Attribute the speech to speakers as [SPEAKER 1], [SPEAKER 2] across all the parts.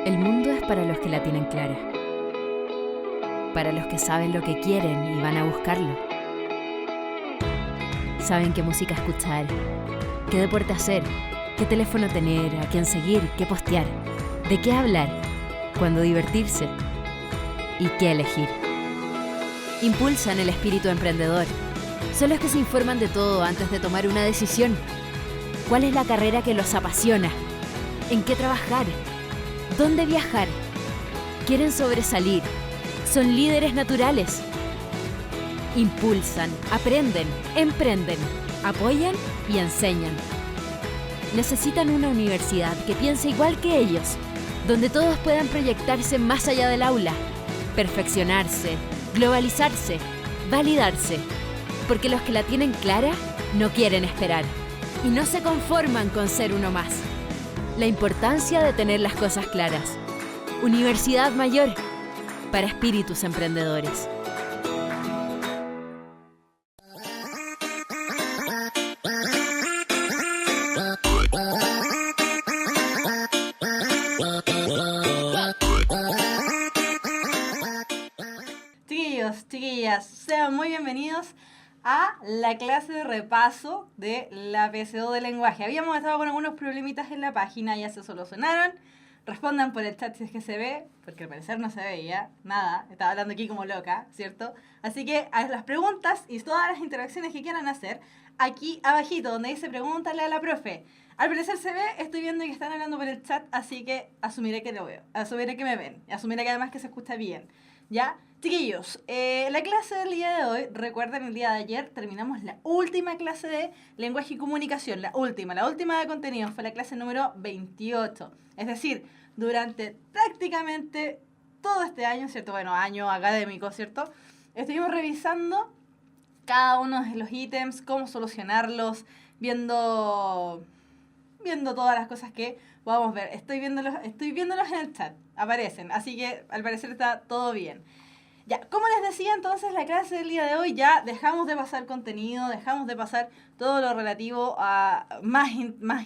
[SPEAKER 1] El mundo es para los que la tienen clara, para los que saben lo que quieren y van a buscarlo. Saben qué música escuchar, qué deporte hacer, qué teléfono tener, a quién seguir, qué postear, de qué hablar, cuándo divertirse y qué elegir. Impulsan el espíritu emprendedor. Son los que se informan de todo antes de tomar una decisión. ¿Cuál es la carrera que los apasiona? ¿En qué trabajar? ¿Dónde viajar? Quieren sobresalir. Son líderes naturales. Impulsan, aprenden, emprenden, apoyan y enseñan. Necesitan una universidad que piense igual que ellos, donde todos puedan proyectarse más allá del aula, perfeccionarse, globalizarse, validarse, porque los que la tienen clara no quieren esperar y no se conforman con ser uno más. La importancia de tener las cosas claras. Universidad Mayor, para espíritus emprendedores.
[SPEAKER 2] Chiquillas, sean muy bienvenidos a la clase de repaso de la PSU de lenguaje. Habíamos estado con algunos problemitas en la página, ya se solucionaron. Respondan por el chat si es que se ve, porque al parecer no se veía nada. Estaba hablando aquí como loca, ¿cierto? Así que a las preguntas y todas las interacciones que quieran hacer, aquí abajito donde dice pregúntale a la profe. Al parecer se ve, estoy viendo que están hablando por el chat, así que asumiré que lo veo. Asumiré que me ven. Asumiré que además que se escucha bien. ¿Ya? Chiquillos, la clase del día de hoy, recuerden, el día de ayer terminamos la última clase de lenguaje y comunicación, la última de contenido, fue la clase número 28. Es decir, durante prácticamente todo este año, ¿cierto? Bueno, año académico, ¿cierto? Estuvimos revisando cada uno de los ítems, cómo solucionarlos, viendo todas las cosas que podamos ver. Estoy viéndolos en el chat, aparecen, así que al parecer está todo bien. Ya, como les decía entonces, la clase del día de hoy ya dejamos de pasar contenido, dejamos de pasar todo lo relativo a más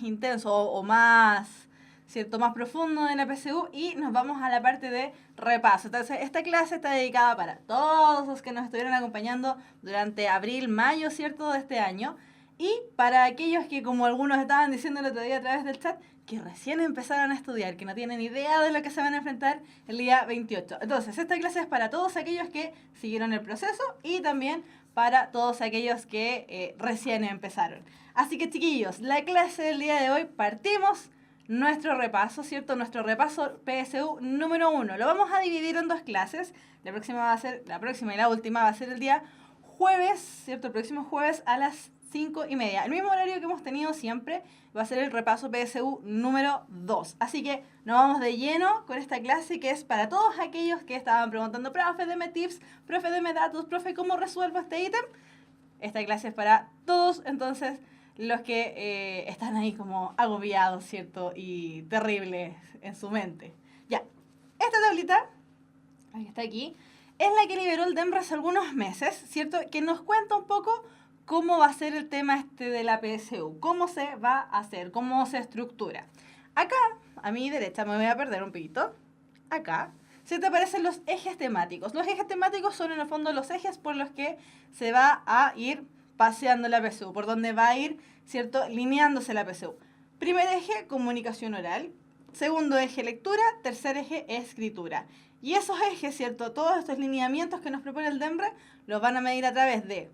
[SPEAKER 2] intenso o más, ¿cierto? Más profundo de la PSU y nos vamos a la parte de repaso. Entonces, esta clase está dedicada para todos los que nos estuvieron acompañando durante abril, mayo, ¿cierto? De este año. Y para aquellos que, como algunos estaban diciendo el otro día a través del chat, que recién empezaron a estudiar, que no tienen idea de lo que se van a enfrentar el día 28. Entonces, esta clase es para todos aquellos que siguieron el proceso y también para todos aquellos que recién empezaron. Así que, chiquillos, la clase del día de hoy partimos nuestro repaso, ¿cierto? Nuestro repaso PSU número 1. Lo vamos a dividir en dos clases. La próxima y la última va a ser el día jueves, ¿cierto? El próximo jueves a las 5:30. El mismo horario que hemos tenido siempre va a ser el repaso PSU número 2. Así que nos vamos de lleno con esta clase que es para todos aquellos que estaban preguntando, profe, deme tips, profe, deme datos, profe, ¿cómo resuelvo este ítem? Esta clase es para todos, entonces, los que están ahí como agobiados, ¿cierto? Y terribles en su mente. Ya, esta tablita, la que está aquí, es la que liberó el DEMRE hace algunos meses, ¿cierto? Que nos cuenta un poco cómo va a ser el tema de la PSU, cómo se va a hacer, cómo se estructura. Acá, a mi derecha, me voy a perder un poquito, acá, se te aparecen los ejes temáticos. Los ejes temáticos son en el fondo los ejes por los que se va a ir paseando la PSU, por donde va a ir, ¿cierto?, lineándose la PSU. Primer eje, comunicación oral. Segundo eje, lectura. Tercer eje, escritura. Y esos ejes, ¿cierto?, todos estos lineamientos que nos propone el DEMRE, los van a medir a través de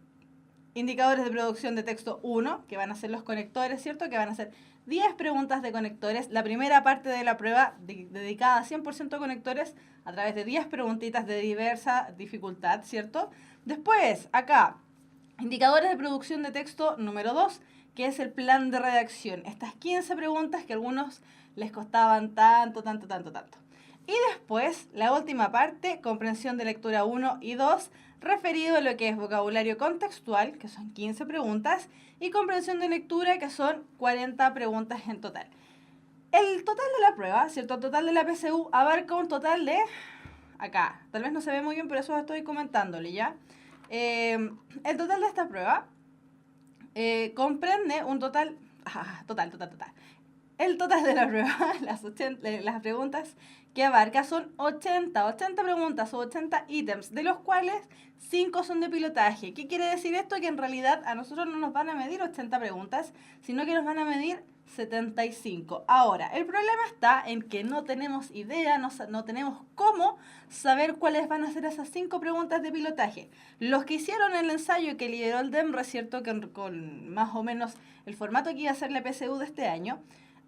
[SPEAKER 2] indicadores de producción de texto 1, que van a ser los conectores, ¿cierto? Que van a ser 10 preguntas de conectores. La primera parte de la prueba dedicada a 100% a conectores a través de 10 preguntitas de diversa dificultad, ¿cierto? Después, acá, indicadores de producción de texto número 2, que es el plan de redacción. Estas 15 preguntas que a algunos les costaban tanto. Y después, la última parte, comprensión de lectura 1 y 2, referido a lo que es vocabulario contextual, que son 15 preguntas, y comprensión de lectura, que son 40 preguntas en total. El total de la prueba, ¿cierto? El total de la PSU abarca un total de... Acá, tal vez no se ve muy bien, pero eso estoy comentándole, ¿ya? El total de esta prueba comprende un total... total. El total de la prueba, las preguntas que abarca son 80 preguntas o 80 ítems, de los cuales 5 son de pilotaje. ¿Qué quiere decir esto? Que en realidad a nosotros no nos van a medir 80 preguntas, sino que nos van a medir 75. Ahora, el problema está en que no tenemos idea, no tenemos cómo saber cuáles van a ser esas 5 preguntas de pilotaje. Los que hicieron el ensayo que lideró el DEMRE, ¿cierto? Que con más o menos el formato que iba a ser la PSU de este año,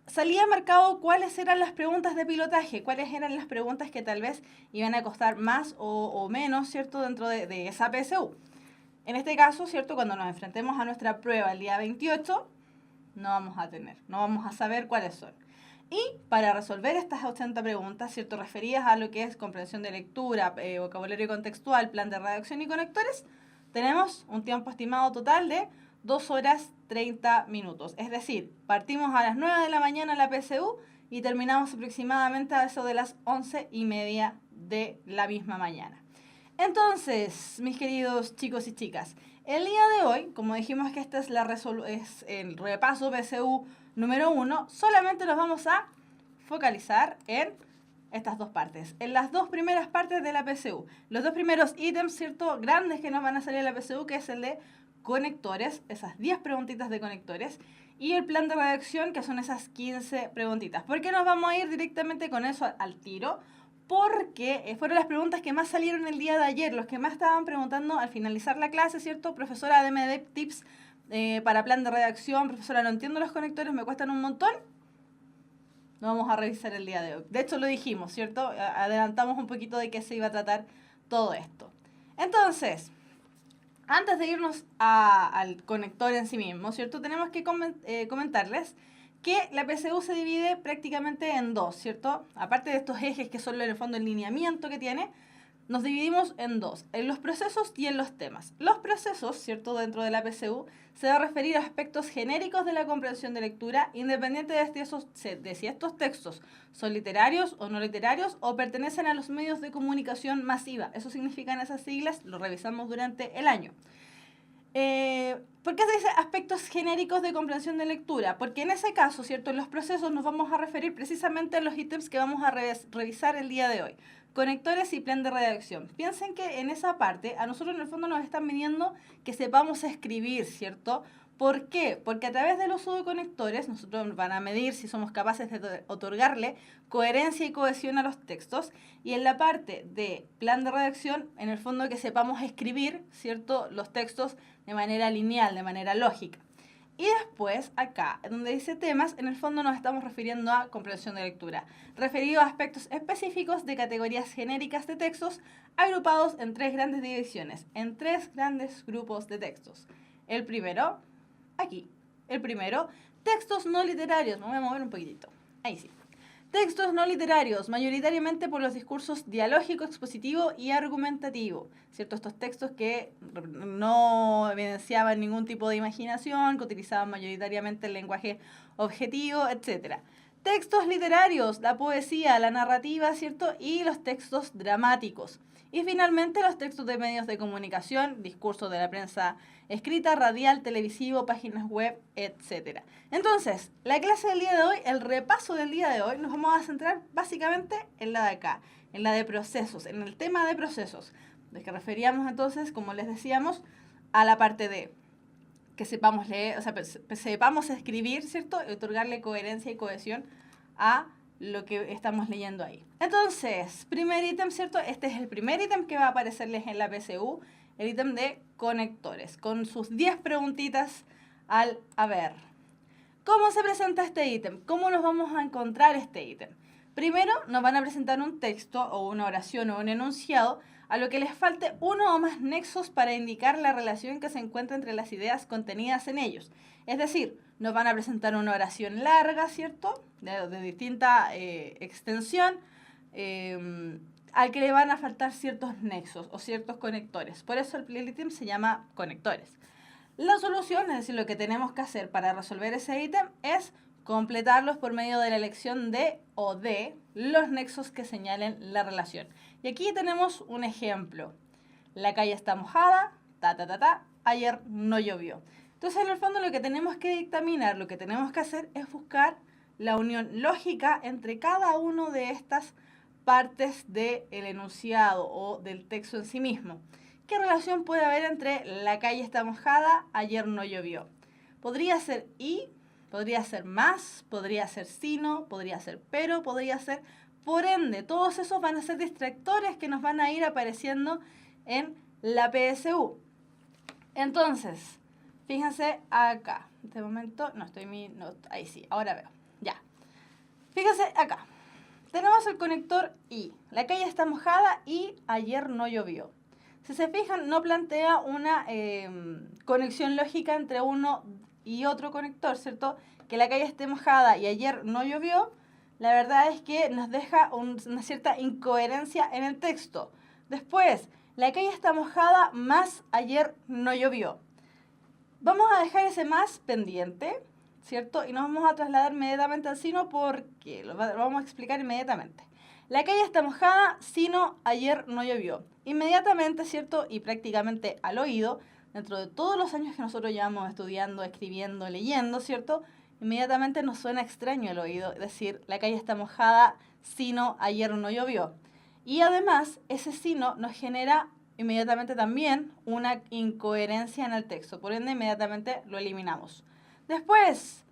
[SPEAKER 2] salía marcado cuáles eran las preguntas de pilotaje, cuáles eran las preguntas que tal vez iban a costar más o menos, ¿cierto?, dentro de esa PSU. En este caso, ¿cierto?, cuando nos enfrentemos a nuestra prueba el día 28, no vamos a saber cuáles son. Y para resolver estas 80 preguntas, ¿cierto?, referidas a lo que es comprensión de lectura, vocabulario contextual, plan de redacción y conectores, tenemos un tiempo estimado total de 2 horas 30 minutos. Es decir, partimos a las 9 de la mañana la PSU y terminamos aproximadamente a eso de las 11:30 de la misma mañana. Entonces, mis queridos chicos y chicas, el día de hoy, como dijimos que este es el repaso PSU número 1, solamente nos vamos a focalizar en estas dos partes, en las dos primeras partes de la PSU. Los dos primeros ítems, ¿cierto?, grandes que nos van a salir en la PSU, que es el de conectores, esas 10 preguntitas de conectores, y el plan de redacción, que son esas 15 preguntitas. ¿Por qué nos vamos a ir directamente con eso al tiro? Porque fueron las preguntas que más salieron el día de ayer, los que más estaban preguntando al finalizar la clase, ¿cierto? Profesora, deme tips para plan de redacción. Profesora, no entiendo los conectores, me cuestan un montón. Lo vamos a revisar el día de hoy. De hecho, lo dijimos, ¿cierto? Adelantamos un poquito de qué se iba a tratar todo esto. Entonces, antes de irnos al conector en sí mismo, ¿cierto? Tenemos que comentarles que la PSU se divide prácticamente en dos, ¿cierto? Aparte de estos ejes que son en el fondo el lineamiento que tiene, nos dividimos en dos, en los procesos y en los temas. Los procesos, ¿cierto?, dentro de la PSU, se va a referir a aspectos genéricos de la comprensión de lectura, independiente de si estos textos son literarios o no literarios o pertenecen a los medios de comunicación masiva. Eso significan esas siglas, lo revisamos durante el año. ¿Por qué se dice aspectos genéricos de comprensión de lectura? Porque en ese caso, ¿cierto?, en los procesos nos vamos a referir precisamente a los ítems que vamos a revisar el día de hoy. Conectores y plan de redacción. Piensen que en esa parte a nosotros en el fondo nos están pidiendo que sepamos escribir, ¿cierto? ¿Por qué? Porque a través del uso de conectores nosotros van a medir si somos capaces de otorgarle coherencia y cohesión a los textos, y en la parte de plan de redacción, en el fondo que sepamos escribir, ¿cierto?, los textos de manera lineal, de manera lógica. Y después, acá, donde dice temas, en el fondo nos estamos refiriendo a comprensión de lectura, referido a aspectos específicos de categorías genéricas de textos agrupados en 3 grandes divisiones, en 3 grandes grupos de textos. El primero, aquí, textos no literarios. Me voy a mover un poquitito. Ahí sí. Textos no literarios, mayoritariamente por los discursos dialógico, expositivo y argumentativo, ¿cierto? Estos textos que no evidenciaban ningún tipo de imaginación, que utilizaban mayoritariamente el lenguaje objetivo, etc. Textos literarios, la poesía, la narrativa, ¿cierto? Y los textos dramáticos. Y finalmente los textos de medios de comunicación, discursos de la prensa escrita, radial, televisivo, páginas web, etc. Entonces, la clase del día de hoy, el repaso del día de hoy, nos vamos a centrar básicamente en la de acá, en la de procesos, en el tema de procesos, de que referíamos entonces, como les decíamos, a la parte de que sepamos leer, o sea, sepamos escribir, ¿cierto? Y otorgarle coherencia y cohesión a lo que estamos leyendo ahí. Entonces, primer ítem, ¿cierto? Este es el primer ítem que va a aparecerles en la PSU, el ítem de conectores, con sus 10 preguntitas al haber. ¿Cómo se presenta este ítem? ¿Cómo nos vamos a encontrar este ítem? Primero, nos van a presentar un texto o una oración o un enunciado a lo que les falte uno o más nexos para indicar la relación que se encuentra entre las ideas contenidas en ellos. Es decir, nos van a presentar una oración larga, ¿cierto?, de distinta extensión, al que le van a faltar ciertos nexos o ciertos conectores. Por eso el ítem se llama conectores. La solución, es decir, lo que tenemos que hacer para resolver ese ítem es completarlos por medio de la elección de o de los nexos que señalen la relación. Y aquí tenemos un ejemplo. La calle está mojada, ayer no llovió. Entonces, en el fondo, lo que tenemos que dictaminar, lo que tenemos que hacer es buscar la unión lógica entre cada una de estas partes del enunciado o del texto en sí mismo. ¿Qué relación puede haber entre la calle está mojada, ayer no llovió? Podría ser y, podría ser más, podría ser sino, podría ser pero, podría ser por ende. Todos esos van a ser distractores que nos van a ir apareciendo en la PSU. Entonces, fíjense acá. En este momento, ahí sí, ahora veo. Ya. Fíjense acá. Tenemos el conector y. La calle está mojada y ayer no llovió. Si se fijan, no plantea una conexión lógica entre uno y otro conector, ¿cierto? Que la calle esté mojada y ayer no llovió, la verdad es que nos deja una cierta incoherencia en el texto. Después, la calle está mojada más ayer no llovió. Vamos a dejar ese más pendiente, ¿cierto? Y nos vamos a trasladar inmediatamente al sino porque lo vamos a explicar inmediatamente. La calle está mojada, sino ayer no llovió. Inmediatamente, ¿cierto? Y prácticamente al oído, dentro de todos los años que nosotros llevamos estudiando, escribiendo, leyendo, ¿cierto? Inmediatamente nos suena extraño el oído decir, la calle está mojada, sino ayer no llovió. Y además, ese sino nos genera inmediatamente también una incoherencia en el texto. Por ende, inmediatamente lo eliminamos. Después,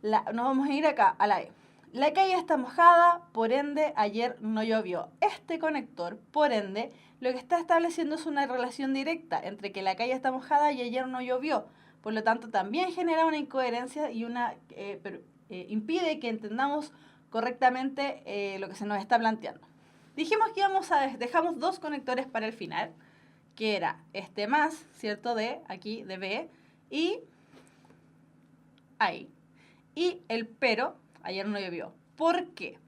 [SPEAKER 2] nos vamos a ir acá, a la E. La calle está mojada, por ende, ayer no llovió. Este conector, por ende, lo que está estableciendo es una relación directa entre que la calle está mojada y ayer no llovió. Por lo tanto, también genera una incoherencia y impide que entendamos correctamente lo que se nos está planteando. Dijimos que dejamos dos conectores para el final, que era este más, ¿cierto? De aquí, de B, y ahí. Y el pero, ayer no llovió. ¿Por qué?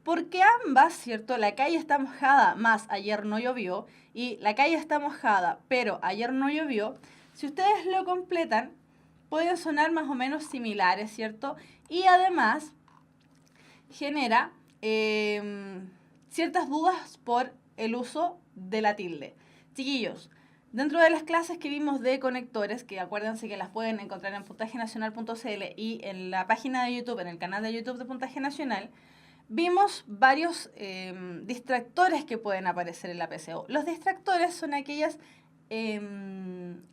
[SPEAKER 2] Porque ambas, ¿cierto? La calle está mojada más ayer no llovió y la calle está mojada pero ayer no llovió. Si ustedes lo completan, pueden sonar más o menos similares, ¿cierto? Y además genera ciertas dudas por el uso de la tilde. Chiquillos, dentro de las clases que vimos de conectores, que acuérdense que las pueden encontrar en puntajenacional.cl y en la página de YouTube, en el canal de YouTube de Puntaje Nacional, vimos varios distractores que pueden aparecer en la PSU. Los distractores son aquellas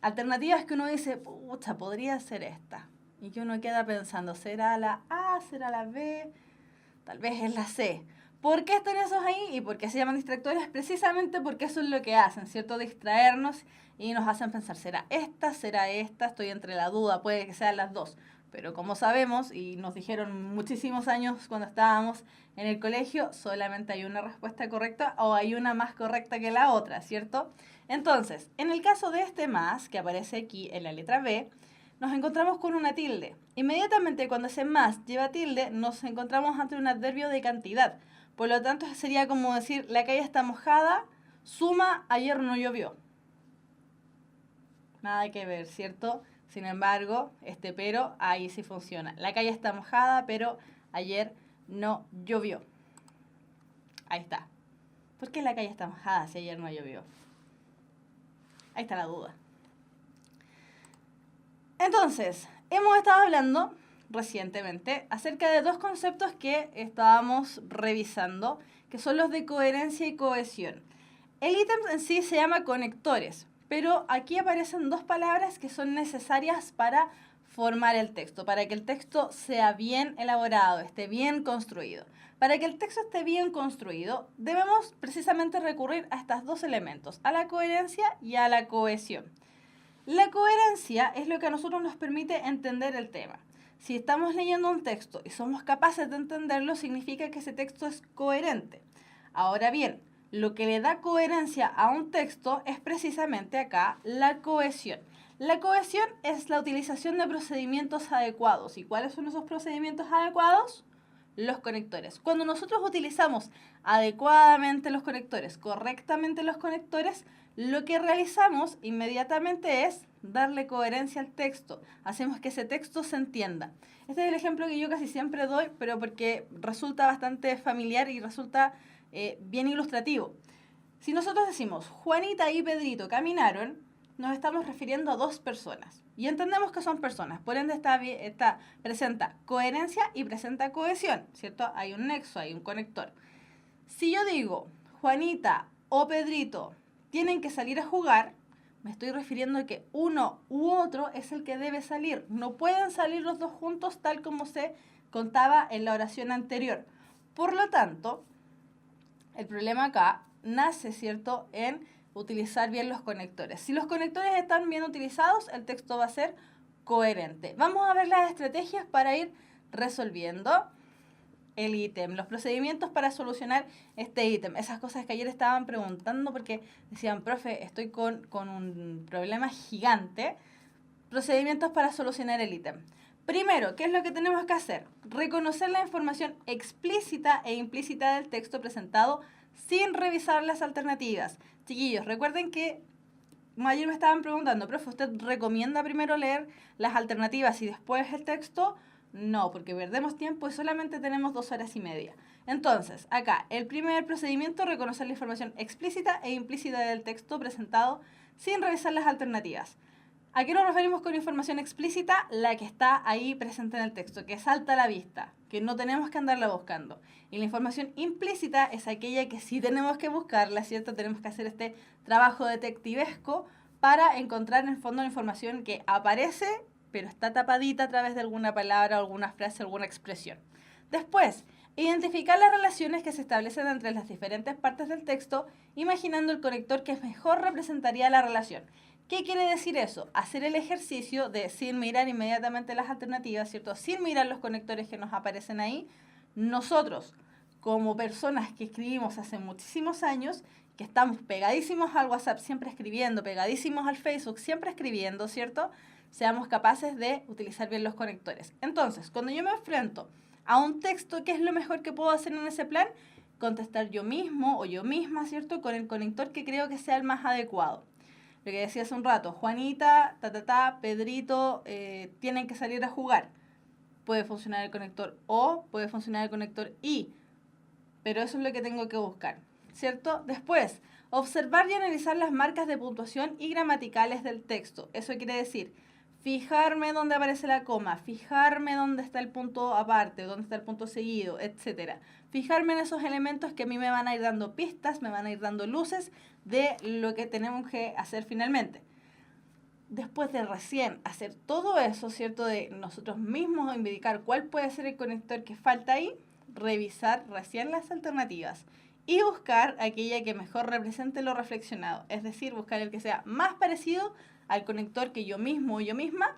[SPEAKER 2] alternativas que uno dice, pucha, podría ser esta. Y que uno queda pensando, ¿será la A? ¿Será la B? Tal vez es la C. ¿Por qué están esos ahí? ¿Y por qué se llaman distractores? Precisamente porque eso es lo que hacen, ¿cierto? Distraernos y nos hacen pensar, ¿será esta? ¿Será esta? Estoy entre la duda, puede que sean las dos. Pero como sabemos, y nos dijeron muchísimos años cuando estábamos en el colegio, solamente hay una respuesta correcta o hay una más correcta que la otra, ¿cierto? Entonces, en el caso de este más, que aparece aquí en la letra B, nos encontramos con una tilde. Inmediatamente cuando ese más lleva tilde, nos encontramos ante un adverbio de cantidad. Por lo tanto, sería como decir, la calle está mojada, suma, ayer no llovió. Nada que ver, ¿cierto? Sin embargo, este pero ahí sí funciona. La calle está mojada, pero ayer no llovió. Ahí está. ¿Por qué la calle está mojada si ayer no llovió? Ahí está la duda. Entonces, hemos estado hablando recientemente acerca de dos conceptos que estábamos revisando, que son los de coherencia y cohesión. El ítem en sí se llama conectores, pero aquí aparecen dos palabras que son necesarias para formar el texto, para que el texto sea bien elaborado, esté bien construido. Para que el texto esté bien construido, debemos precisamente recurrir a estos dos elementos, a la coherencia y a la cohesión. La coherencia es lo que a nosotros nos permite entender el tema. Si estamos leyendo un texto y somos capaces de entenderlo, significa que ese texto es coherente. Ahora bien, lo que le da coherencia a un texto es precisamente acá la cohesión. La cohesión es la utilización de procedimientos adecuados. ¿Y cuáles son esos procedimientos adecuados? Los conectores. Cuando nosotros utilizamos adecuadamente los conectores, correctamente los conectores, lo que realizamos inmediatamente es darle coherencia al texto. Hacemos que ese texto se entienda. Este es el ejemplo que yo casi siempre doy, pero porque resulta bastante familiar y resulta bien ilustrativo. Si nosotros decimos, Juanita y Pedrito caminaron, nos estamos refiriendo a dos personas. Y entendemos que son personas. Por ende presenta coherencia y presenta cohesión, ¿cierto? Hay un nexo, hay un conector. Si yo digo, Juanita o Pedrito tienen que salir a jugar, me estoy refiriendo a que uno u otro es el que debe salir. No pueden salir los dos juntos tal como se contaba en la oración anterior. Por lo tanto, el problema acá nace, ¿cierto?, en utilizar bien los conectores. Si los conectores están bien utilizados, el texto va a ser coherente. Vamos a ver las estrategias para ir resolviendo el ítem, los procedimientos para solucionar este ítem. Esas cosas que ayer estaban preguntando porque decían, profe, estoy con un problema gigante. Procedimientos para solucionar el ítem. Primero, ¿qué es lo que tenemos que hacer? Reconocer la información explícita e implícita del texto presentado sin revisar las alternativas. Chiquillos, recuerden que ayer me estaban preguntando, profe, ¿usted recomienda primero leer las alternativas y después el texto? No, porque perdemos tiempo y solamente tenemos 2 horas y media. Entonces, acá, el primer procedimiento, reconocer la información explícita e implícita del texto presentado sin revisar las alternativas. ¿A qué nos referimos con información explícita? La que está ahí presente en el texto, que salta a la vista, que no tenemos que andarla buscando. Y la información implícita es aquella que sí tenemos que buscarla, ¿cierto? Tenemos que hacer este trabajo detectivesco para encontrar en el fondo la información que aparece, pero está tapadita a través de alguna palabra, alguna frase, alguna expresión. Después, identificar las relaciones que se establecen entre las diferentes partes del texto, imaginando el conector que mejor representaría la relación. ¿Qué quiere decir eso? Hacer el ejercicio de, sin mirar inmediatamente las alternativas, ¿cierto? Sin mirar los conectores que nos aparecen ahí, nosotros, como personas que escribimos hace muchísimos años, que estamos pegadísimos al WhatsApp, siempre escribiendo, pegadísimos al Facebook, siempre escribiendo, ¿cierto? Seamos capaces de utilizar bien los conectores. Entonces, cuando yo me enfrento a un texto, ¿qué es lo mejor que puedo hacer en ese plan? Contestar yo mismo o yo misma, ¿cierto? Con el conector que creo que sea el más adecuado. Lo que decía hace un rato, Juanita, Pedrito, tienen que salir a jugar. Puede funcionar el conector O, puede funcionar el conector I, pero eso es lo que tengo que buscar, ¿cierto? Después, observar y analizar las marcas de puntuación y gramaticales del texto. Eso quiere decir, fijarme dónde aparece la coma, fijarme dónde está el punto aparte, dónde está el punto seguido, etc. Fijarme en esos elementos que a mí me van a ir dando pistas, me van a ir dando luces de lo que tenemos que hacer finalmente. Después de recién hacer todo eso, ¿cierto? De nosotros mismos indicar cuál puede ser el conector que falta ahí, revisar recién las alternativas y buscar aquella que mejor represente lo reflexionado. Es decir, buscar el que sea más parecido al conector que yo mismo o yo misma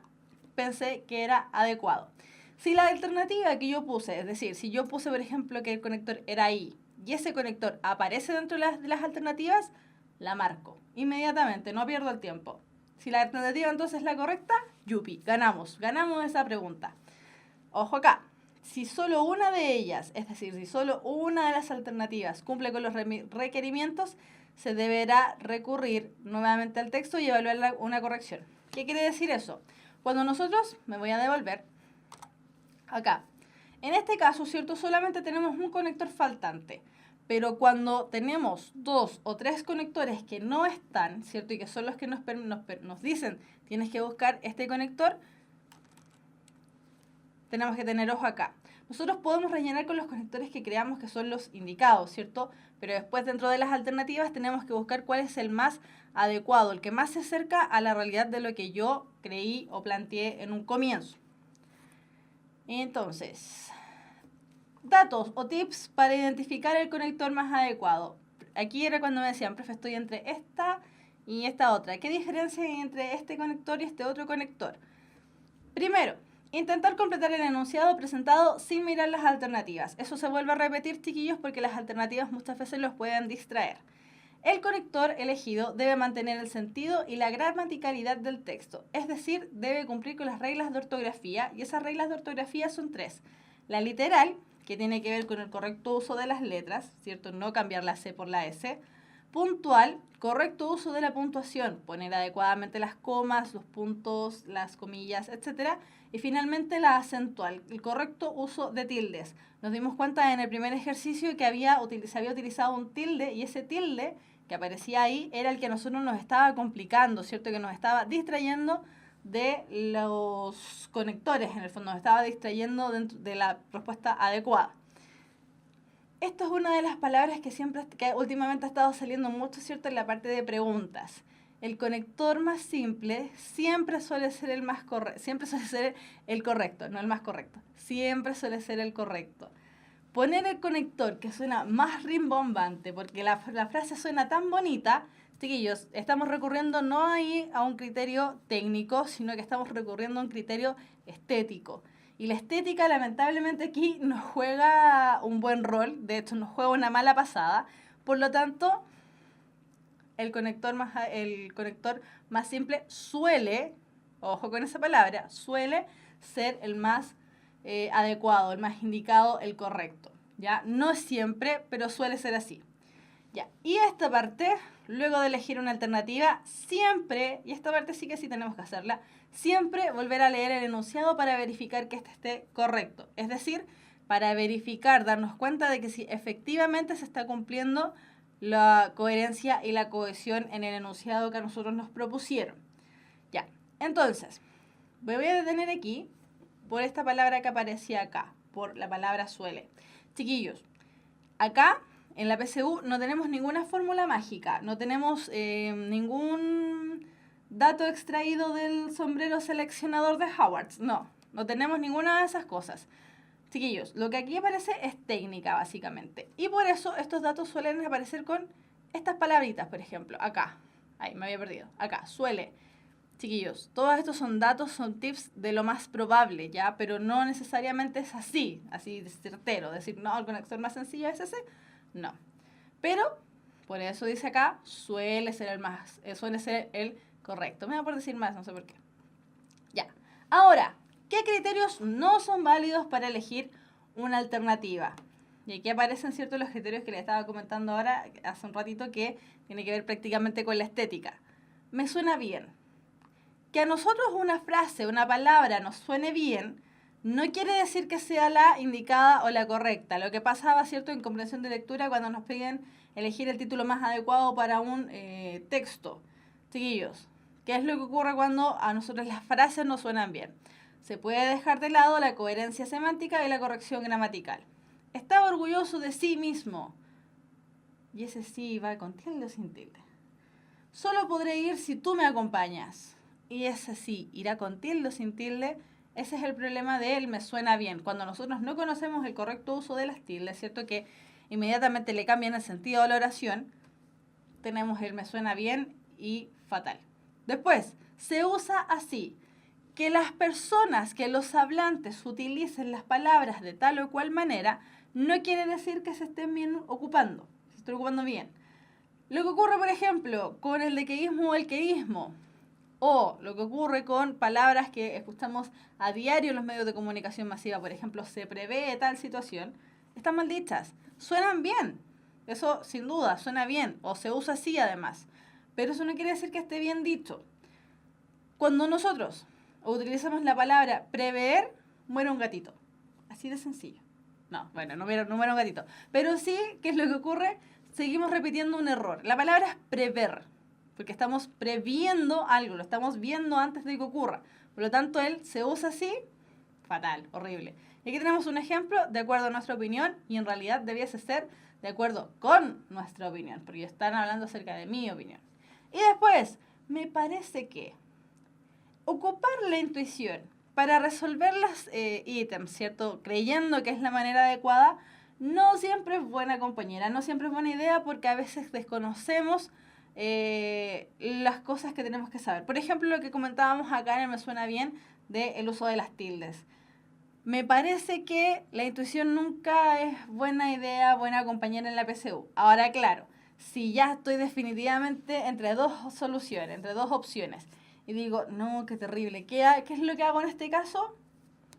[SPEAKER 2] pensé que era adecuado. Si la alternativa que yo puse, es decir, si yo puse, por ejemplo, que el conector era I y ese conector aparece dentro de las alternativas, la marco inmediatamente, no pierdo el tiempo. Si la alternativa entonces es la correcta, yupi, ganamos esa pregunta. Ojo acá, si solo una de ellas, es decir, si solo una de las alternativas cumple con los requerimientos, se deberá recurrir nuevamente al texto y evaluar una corrección. ¿Qué quiere decir eso? Cuando nosotros, me voy a devolver, acá, en este caso, ¿cierto? Solamente tenemos un conector faltante. Pero cuando tenemos 2 o 3 conectores que no están, ¿cierto? Y que son los que nos dicen, tienes que buscar este conector, tenemos que tener ojo acá. Nosotros podemos rellenar con los conectores que creamos que son los indicados, ¿cierto? Pero después dentro de las alternativas tenemos que buscar cuál es el más adecuado, el que más se acerca a la realidad de lo que yo creí o planteé en un comienzo. Entonces, datos o tips para identificar el conector más adecuado. Aquí era cuando me decían, profe, estoy entre esta y esta otra. ¿Qué diferencia hay entre este conector y este otro conector? Primero, intentar completar el enunciado presentado sin mirar las alternativas. Eso se vuelve a repetir, chiquillos, porque las alternativas muchas veces los pueden distraer. El conector elegido debe mantener el sentido y la gramaticalidad del texto, es decir, debe cumplir con las reglas de ortografía, y esas reglas de ortografía son 3. La literal, que tiene que ver con el correcto uso de las letras, ¿cierto? No cambiar la C por la S. Puntual, correcto uso de la puntuación, poner adecuadamente las comas, los puntos, las comillas, etc. Y finalmente la acentual, el correcto uso de tildes. Nos dimos cuenta en el primer ejercicio que se había utilizado un tilde, y ese tilde que aparecía ahí era el que a nosotros nos estaba complicando, ¿cierto? Que nos estaba distrayendo de los conectores, en el fondo, nos estaba distrayendo dentro de la respuesta adecuada. Esto es una de las palabras que últimamente ha estado saliendo mucho, ¿cierto? En la parte de preguntas. El conector más simple siempre suele ser el más correcto, siempre suele ser el correcto, no el más correcto, siempre suele ser el correcto. Poner el conector que suena más rimbombante, porque la frase suena tan bonita, chiquillos, estamos recurriendo no ahí a un criterio técnico, sino que estamos recurriendo a un criterio estético. Y la estética, lamentablemente, aquí nos juega un buen rol, de hecho nos juega una mala pasada, por lo tanto, el conector más simple suele, ojo con esa palabra, suele ser el más adecuado, el más indicado, el correcto. ¿Ya? No es siempre, pero suele ser así. ¿Ya? Y esta parte, luego de elegir una alternativa, siempre, y esta parte sí que sí tenemos que hacerla, siempre volver a leer el enunciado para verificar que este esté correcto. Es decir, para verificar, darnos cuenta de que si efectivamente se está cumpliendo la coherencia y la cohesión en el enunciado que a nosotros nos propusieron. Ya, entonces, me voy a detener aquí por esta palabra que aparecía acá, por la palabra suele. Chiquillos, acá en la PSU no tenemos ninguna fórmula mágica, no tenemos ningún dato extraído del sombrero seleccionador de Howard, no tenemos ninguna de esas cosas. Chiquillos, lo que aquí aparece es técnica, básicamente. Y por eso estos datos suelen aparecer con estas palabritas, por ejemplo, acá. Ahí, me había perdido. Acá, suele. Chiquillos, todos estos son datos, son tips de lo más probable, ¿ya? Pero no necesariamente es así certero. Decir, no, el conector más sencillo es ese. No. Pero, por eso dice acá, suele ser el correcto. Me da por decir más, no sé por qué. Ya. Ahora, ¿qué criterios no son válidos para elegir una alternativa? Y aquí aparecen ciertos los criterios que les estaba comentando ahora, hace un ratito, que tiene que ver prácticamente con la estética. Me suena bien. Que a nosotros una frase, una palabra nos suene bien, no quiere decir que sea la indicada o la correcta. Lo que pasaba, ¿cierto?, en comprensión de lectura cuando nos piden elegir el título más adecuado para un texto. Chiquillos, ¿qué es lo que ocurre cuando a nosotros las frases nos suenan bien? Se puede dejar de lado la coherencia semántica y la corrección gramatical. Estaba orgulloso de sí mismo. Y ese sí va con tilde o sin tilde. Solo podré ir si tú me acompañas. Y ese sí, irá con tilde o sin tilde. Ese es el problema de él, me suena bien. Cuando nosotros no conocemos el correcto uso de las tildes, ¿cierto? Que inmediatamente le cambian el sentido a la oración, tenemos el me suena bien y fatal. Después, se usa así. Que las personas, que los hablantes utilicen las palabras de tal o cual manera, no quiere decir que se estén bien ocupando, se estén ocupando bien. Lo que ocurre, por ejemplo, con el dequeísmo o el queísmo, o lo que ocurre con palabras que escuchamos a diario en los medios de comunicación masiva, por ejemplo, se prevé tal situación, están mal dichas, suenan bien, eso sin duda suena bien, o se usa así además, pero eso no quiere decir que esté bien dicho. Cuando nosotros utilizamos la palabra prever, muere un gatito. Así de sencillo. No muere un gatito. Pero sí, ¿qué es lo que ocurre? Seguimos repitiendo un error. La palabra es prever, porque estamos previendo algo, lo estamos viendo antes de que ocurra. Por lo tanto, él se usa así, fatal, horrible. Y aquí tenemos un ejemplo de acuerdo a nuestra opinión, y en realidad debiese ser de acuerdo con nuestra opinión, porque están hablando acerca de mi opinión. Y después, me parece que ocupar la intuición para resolver los ítems, ¿cierto? Creyendo que es la manera adecuada, no siempre es buena compañera, no siempre es buena idea porque a veces desconocemos las cosas que tenemos que saber. Por ejemplo, lo que comentábamos acá en el Me Suena Bien del uso de las tildes. Me parece que la intuición nunca es buena idea, buena compañera en la PSU. Ahora, claro, si ya estoy definitivamente entre dos soluciones, entre dos opciones, y digo, no, qué terrible, ¿qué es lo que hago en este caso?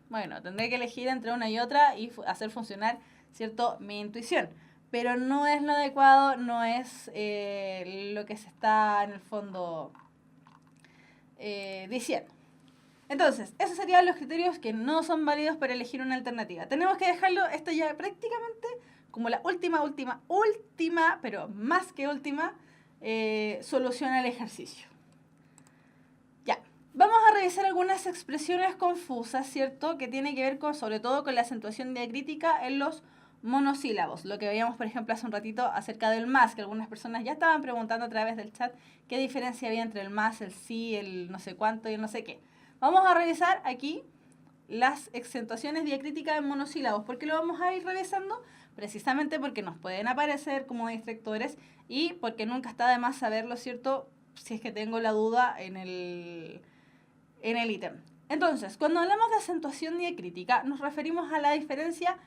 [SPEAKER 2] Bueno, tendré que elegir entre una y otra y hacer funcionar, ¿cierto?, mi intuición. Pero no es lo adecuado, no es lo que se está en el fondo diciendo. Entonces, esos serían los criterios que no son válidos para elegir una alternativa. Tenemos que dejarlo, esto ya prácticamente como la última, pero más que última, soluciona el ejercicio. Ya, vamos a revisar algunas expresiones confusas, ¿cierto? Que tiene que ver con, sobre todo con la acentuación diacrítica en los monosílabos. Lo que veíamos, por ejemplo, hace un ratito acerca del más, que algunas personas ya estaban preguntando a través del chat qué diferencia había entre el más, el sí, el no sé cuánto y el no sé qué. Vamos a revisar aquí las acentuaciones diacríticas en monosílabos. ¿Por qué lo vamos a ir revisando? Precisamente porque nos pueden aparecer como distractores y porque nunca está de más saberlo, ¿cierto? Si es que tengo la duda en el ítem. Entonces, cuando hablamos de acentuación diacrítica, nos referimos a la diferencia,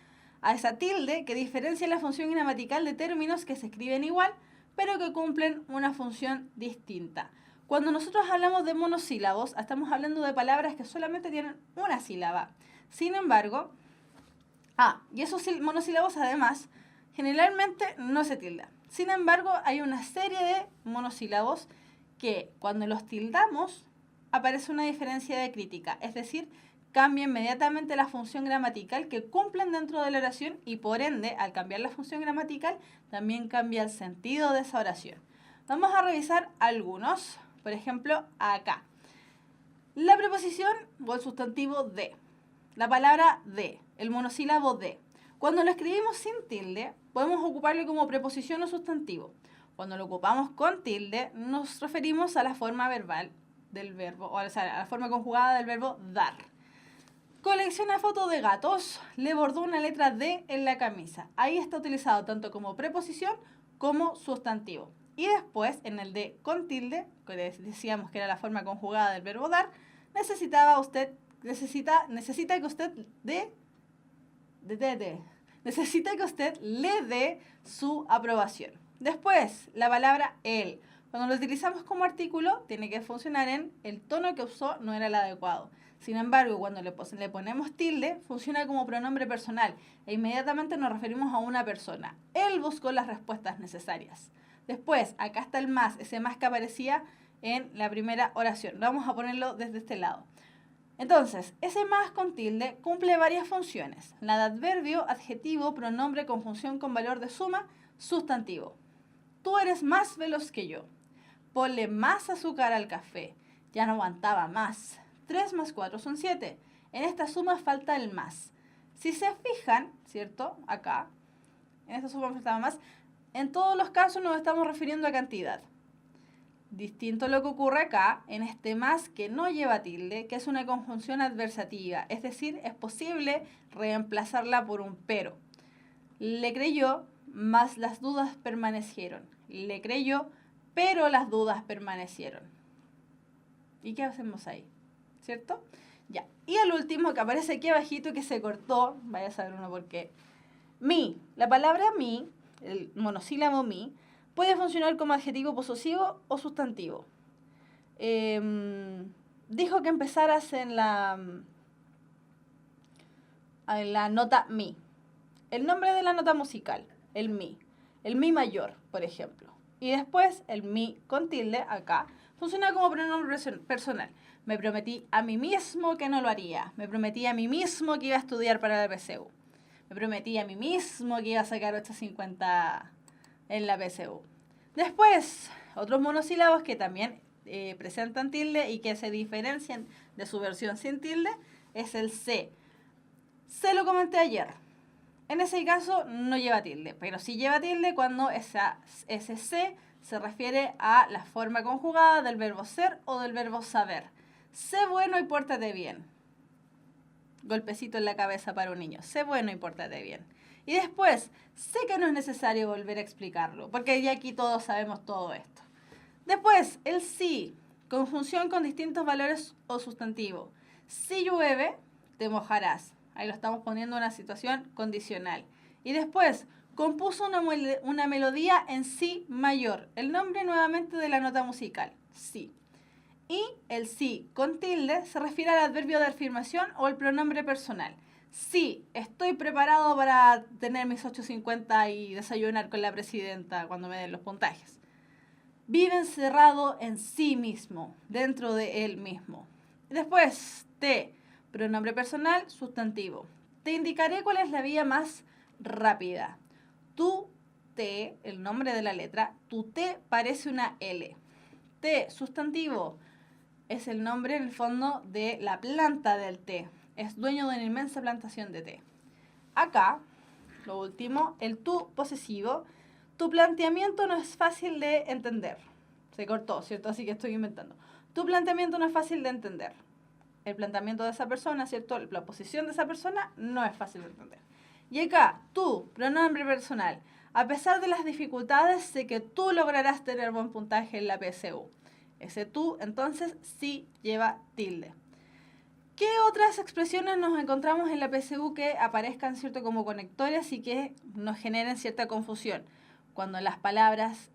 [SPEAKER 2] a esa tilde que diferencia la función gramatical de términos que se escriben igual, pero que cumplen una función distinta. Cuando nosotros hablamos de monosílabos, estamos hablando de palabras que solamente tienen una sílaba. Sin embargo, y esos monosílabos además generalmente no se tildan. Sin embargo, hay una serie de monosílabos que cuando los tildamos aparece una diferencia diacrítica, es decir, cambia inmediatamente la función gramatical que cumplen dentro de la oración y por ende, al cambiar la función gramatical, también cambia el sentido de esa oración. Vamos a revisar algunos. Por ejemplo, acá. La preposición o el sustantivo de. La palabra de, el monosílabo de. Cuando lo escribimos sin tilde, podemos ocuparlo como preposición o sustantivo. Cuando lo ocupamos con tilde, nos referimos a la forma verbal del verbo, o sea, a la forma conjugada del verbo dar. Colecciona fotos de gatos, le bordó una letra D en la camisa. Ahí está utilizado tanto como preposición como sustantivo. Y después, en el de con tilde, que decíamos que era la forma conjugada del verbo dar, necesita que usted necesita que usted le dé su aprobación. Después, la palabra él. Cuando lo utilizamos como artículo, tiene que funcionar en el tono que usó no era el adecuado. Sin embargo, cuando le ponemos tilde, funciona como pronombre personal e inmediatamente nos referimos a una persona. Él buscó las respuestas necesarias. Después, acá está el más, ese más que aparecía en la primera oración. Vamos a ponerlo desde este lado. Entonces, ese más con tilde cumple varias funciones. La de adverbio, adjetivo, pronombre, conjunción con valor de suma, sustantivo. Tú eres más veloz que yo. Ponle más azúcar al café. Ya no aguantaba más. 3 más 4 son 7. En esta suma falta el más. Si se fijan, ¿cierto? Acá, en esta suma faltaba más. En todos los casos nos estamos refiriendo a cantidad. Distinto lo que ocurre acá, en este más que no lleva tilde, que es una conjunción adversativa. Es decir, es posible reemplazarla por un pero. Le creyó, mas las dudas permanecieron. Le creyó, pero las dudas permanecieron. ¿Y qué hacemos ahí? ¿Cierto? Ya. Y el último que aparece aquí abajito que se cortó, vaya a saber uno por qué. Mi. La palabra mi, el monosílabo mi, puede funcionar como adjetivo posesivo o sustantivo. Dijo que empezaras en la nota mi. El nombre de la nota musical, el mi mayor, por ejemplo. Y después el mi con tilde, acá, funciona como pronombre personal. Me prometí a mí mismo que no lo haría. Me prometí a mí mismo que iba a estudiar para la PSU. Me prometí a mí mismo que iba a sacar 850 en la PSU. Después, otros monosílabos que también presentan tilde y que se diferencian de su versión sin tilde es el se. Se lo comenté ayer. En ese caso no lleva tilde, pero sí lleva tilde cuando ese se refiere a la forma conjugada del verbo ser o del verbo saber. Sé bueno y pórtate bien. Golpecito en la cabeza para un niño. Sé bueno y pórtate bien. Y después, sé que no es necesario volver a explicarlo, porque ya aquí todos sabemos todo esto. Después, el sí, conjunción con distintos valores o sustantivo. Si llueve, te mojarás. Ahí lo estamos poniendo en una situación condicional. Y después, compuso una melodía en si mayor. El nombre nuevamente de la nota musical, si. Y el si con tilde se refiere al adverbio de afirmación o el pronombre personal. Sí, estoy preparado para tener mis 8.50 y desayunar con la presidenta cuando me den los puntajes. Vive encerrado en sí mismo, dentro de él mismo. Después, te, pronombre personal, sustantivo. Te indicaré cuál es la vía más rápida. Tú T, el nombre de la letra, tu T parece una L. T, sustantivo, es el nombre en el fondo de la planta del té. Es dueño de una inmensa plantación de té. Acá, lo último, el tú posesivo. Tu planteamiento no es fácil de entender. Se cortó, ¿cierto? Así que estoy inventando. Tu planteamiento no es fácil de entender. El planteamiento de esa persona, ¿cierto? La posición de esa persona no es fácil de entender. Y acá, tú, pronombre personal. A pesar de las dificultades, sé que tú lograrás tener buen puntaje en la PSU. Ese tú, entonces, sí lleva tilde. ¿Qué otras expresiones nos encontramos en la PSU que aparezcan, ¿cierto?, como conectores y que nos generen cierta confusión? Cuando las palabras,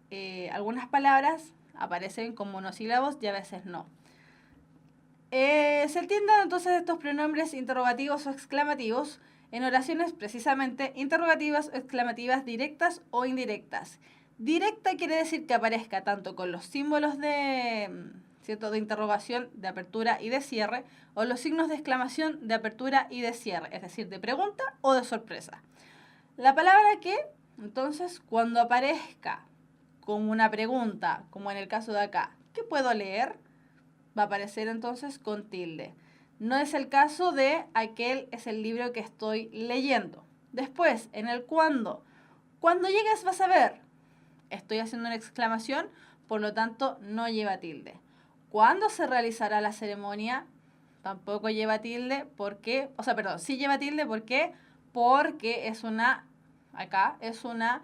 [SPEAKER 2] algunas palabras aparecen como monosílabos y a veces no. Se entienden entonces estos pronombres interrogativos o exclamativos en oraciones precisamente interrogativas o exclamativas directas o indirectas. Directa quiere decir que aparezca tanto con los símbolos de, ¿cierto?, de interrogación, de apertura y de cierre, o los signos de exclamación de apertura y de cierre, es decir, de pregunta o de sorpresa. La palabra que, entonces, cuando aparezca como una pregunta, como en el caso de acá, ¿qué puedo leer?, va a aparecer entonces con tilde. No es el caso de aquel es el libro que estoy leyendo. Después, en el cuando llegues vas a ver, estoy haciendo una exclamación, por lo tanto no lleva tilde. ¿Cuándo se realizará la ceremonia? Tampoco lleva tilde, ¿por qué? O sea, perdón, sí lleva tilde, ¿por qué? Porque es una, acá, es una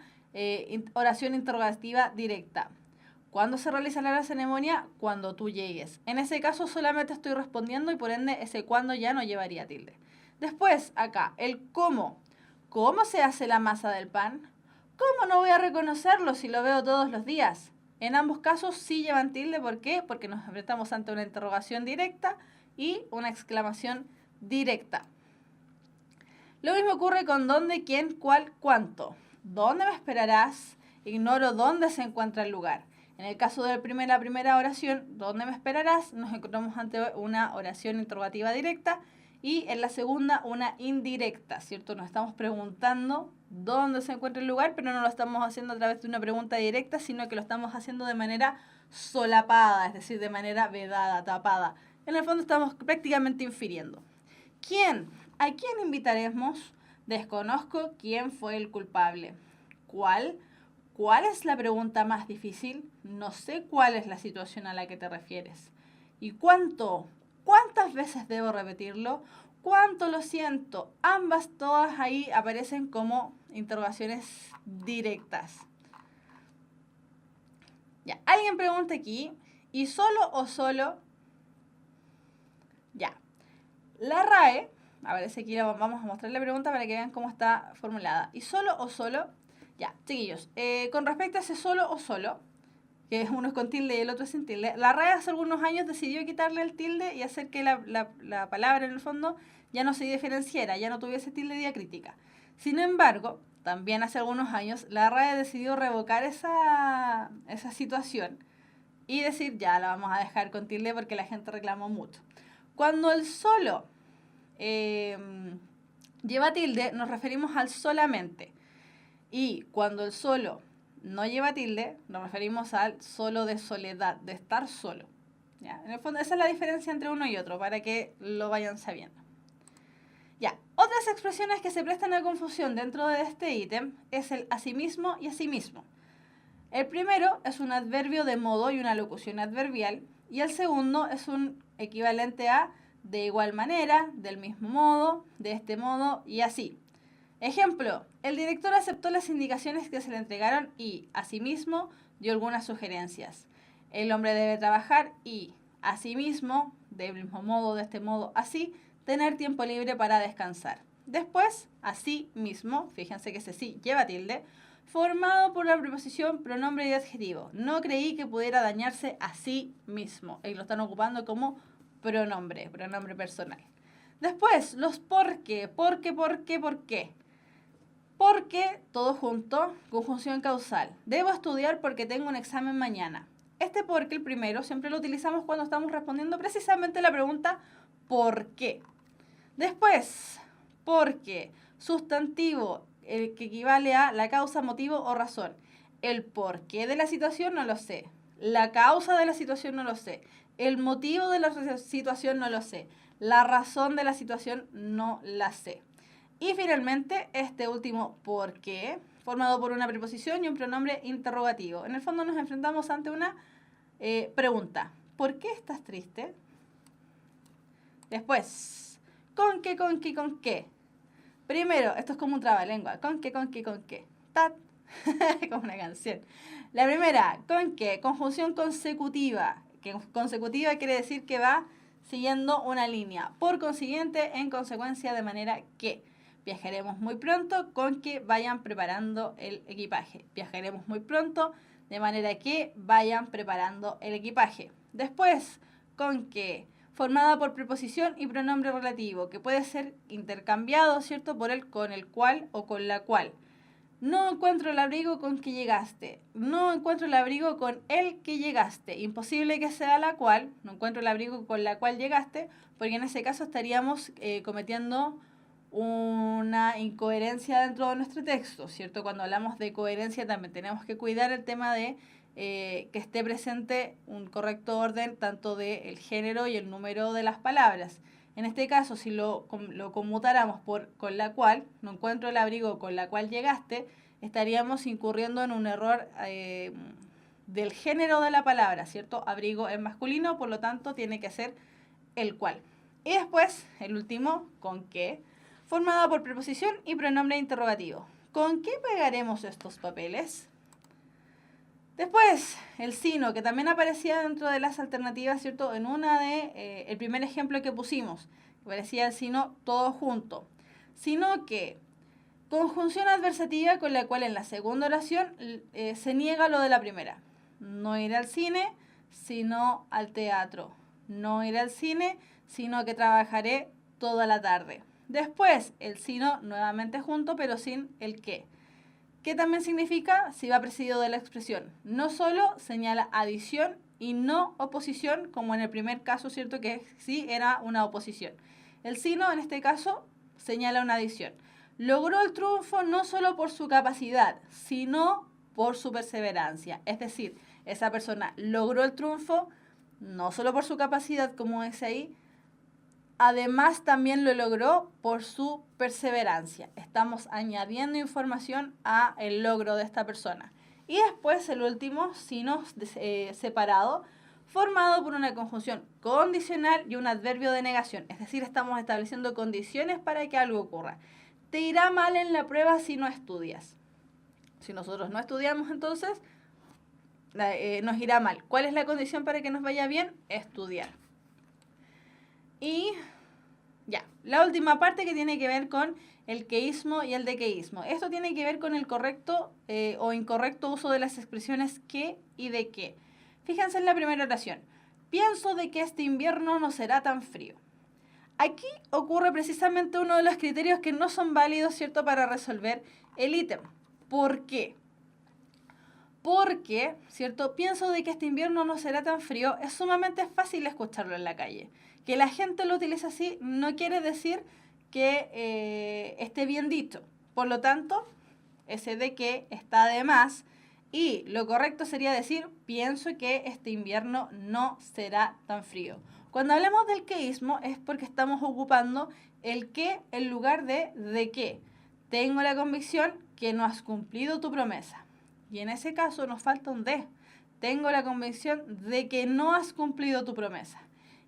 [SPEAKER 2] oración interrogativa directa. ¿Cuándo se realizará la ceremonia? Cuando tú llegues. En ese caso solamente estoy respondiendo y por ende ese cuándo ya no llevaría tilde. Después, acá, el cómo. ¿Cómo se hace la masa del pan? ¿Cómo no voy a reconocerlo si lo veo todos los días? En ambos casos sí llevan tilde. ¿Por qué? Porque nos enfrentamos ante una interrogación directa y una exclamación directa. Lo mismo ocurre con dónde, quién, cuál, cuánto. ¿Dónde me esperarás? Ignoro dónde se encuentra el lugar. En el caso de la primera oración, ¿dónde me esperarás?, nos encontramos ante una oración interrogativa directa y en la segunda una indirecta, ¿cierto? Nos estamos preguntando dónde se encuentra el lugar, pero no lo estamos haciendo a través de una pregunta directa, sino que lo estamos haciendo de manera solapada, es decir, de manera vedada, tapada. En el fondo estamos prácticamente infiriendo. ¿Quién? ¿A quién invitaremos? Desconozco quién fue el culpable. ¿Cuál? ¿Cuál es la pregunta más difícil? No sé cuál es la situación a la que te refieres. ¿Y cuánto? ¿Cuántas veces debo repetirlo? ¿Cuánto lo siento? Ambas, todas ahí aparecen como interrogaciones directas. Ya, alguien pregunta aquí, ¿y solo o solo? Ya. La RAE, aparece aquí, vamos a mostrar la pregunta para que vean cómo está formulada. ¿Y solo o solo? Ya, chiquillos, con respecto a ese solo o solo, que uno es con tilde y el otro es sin tilde, la RAE hace algunos años decidió quitarle el tilde y hacer que la palabra en el fondo ya no se diferenciara, ya no tuviese tilde diacrítica. Sin embargo, también hace algunos años la RAE decidió revocar esa situación y decir ya la vamos a dejar con tilde porque la gente reclamó mucho. Cuando el solo lleva tilde, nos referimos al solamente. Y cuando el solo no lleva tilde, nos referimos al solo de soledad, de estar solo. ¿Ya? En el fondo, esa es la diferencia entre uno y otro, para que lo vayan sabiendo. Ya, otras expresiones que se prestan a confusión dentro de este ítem es el asimismo y asimismo. El primero es un adverbio de modo y una locución adverbial, y el segundo es un equivalente a de igual manera, del mismo modo, de este modo y así. Ejemplo, el director aceptó las indicaciones que se le entregaron y, asimismo, dio algunas sugerencias. El hombre debe trabajar y, asimismo, del mismo modo, de este modo, así, tener tiempo libre para descansar. Después, asimismo, fíjense que ese sí lleva tilde, formado por la preposición pronombre y adjetivo. No creí que pudiera dañarse a sí mismo. Y lo están ocupando como pronombre personal. Después, los por qué. Porque, todo junto, conjunción causal. Debo estudiar porque tengo un examen mañana. Este porque, el primero, siempre lo utilizamos cuando estamos respondiendo precisamente la pregunta ¿por qué? Después, porque, sustantivo el que equivale a la causa, motivo o razón. El porqué de la situación no lo sé. La causa de la situación no lo sé. El motivo de la situación no lo sé. La razón de la situación no la sé. Y finalmente, este último por qué, formado por una preposición y un pronombre interrogativo. En el fondo nos enfrentamos ante una pregunta. ¿Por qué estás triste? Después, ¿con qué, con qué, con qué? Primero, esto es como un trabalengua. ¿Con qué, con qué, con qué? tat, como una canción. La primera, ¿con qué? Conjunción consecutiva. Que consecutiva quiere decir que va siguiendo una línea. Por consiguiente, en consecuencia, de manera que viajaremos muy pronto, con que vayan preparando el equipaje. Viajaremos muy pronto, de manera que vayan preparando el equipaje. Después, con que, formada por preposición y pronombre relativo, que puede ser intercambiado, ¿cierto?, por el con el cual o con la cual. No encuentro el abrigo con que llegaste. No encuentro el abrigo con el que llegaste. Imposible que sea la cual. No encuentro el abrigo con la cual llegaste, porque en ese caso estaríamos cometiendo una incoherencia dentro de nuestro texto, ¿cierto? Cuando hablamos de coherencia también tenemos que cuidar el tema de que esté presente un correcto orden tanto del género y el número de las palabras. En este caso, si lo conmutáramos por con la cual, no encuentro el abrigo con la cual llegaste, estaríamos incurriendo en un error del género de la palabra, ¿cierto? Abrigo es masculino, por lo tanto tiene que ser el cual. Y después, el último, con qué, formado por preposición y pronombre interrogativo. ¿Con qué pegaremos estos papeles? Después, el sino, que también aparecía dentro de las alternativas, ¿cierto? En una de, el primer ejemplo que pusimos, aparecía el sino todo junto. Sino que, conjunción adversativa con la cual en la segunda oración se niega lo de la primera. No ir al cine, sino al teatro. No ir al cine, sino que trabajaré toda la tarde. Después, el sino nuevamente junto, pero sin el qué. ¿Qué también significa? Si va precedido de la expresión. No solo señala adición y no oposición, como en el primer caso, ¿cierto? Que sí era una oposición. El sino, en este caso, señala una adición. Logró el triunfo no solo por su capacidad, sino por su perseverancia. Es decir, esa persona logró el triunfo no solo por su capacidad, como es ahí, además también lo logró por su perseverancia. Estamos añadiendo información a el logro de esta persona. Y después el último, sino separado, formado por una conjunción condicional y un adverbio de negación. Es decir, estamos estableciendo condiciones para que algo ocurra. Te irá mal en la prueba si no estudias. Si nosotros no estudiamos, entonces nos irá mal. ¿Cuál es la condición para que nos vaya bien? Estudiar. Y ya, la última parte que tiene que ver con el queísmo y el dequeísmo. Esto tiene que ver con el correcto o incorrecto uso de las expresiones que y de qué. Fíjense en la primera oración. Pienso de que este invierno no será tan frío. Aquí ocurre precisamente uno de los criterios que no son válidos, ¿cierto?, para resolver el ítem. ¿Por qué? Porque, ¿cierto? Pienso de que este invierno no será tan frío. Es sumamente fácil escucharlo en la calle. Que la gente lo utilice así no quiere decir que esté bien dicho. Por lo tanto, ese de que está de más. Y lo correcto sería decir, pienso que este invierno no será tan frío. Cuando hablamos del queísmo es porque estamos ocupando el que en lugar de qué. Tengo la convicción que no has cumplido tu promesa. Y en ese caso nos falta un de. Tengo la convicción de que no has cumplido tu promesa.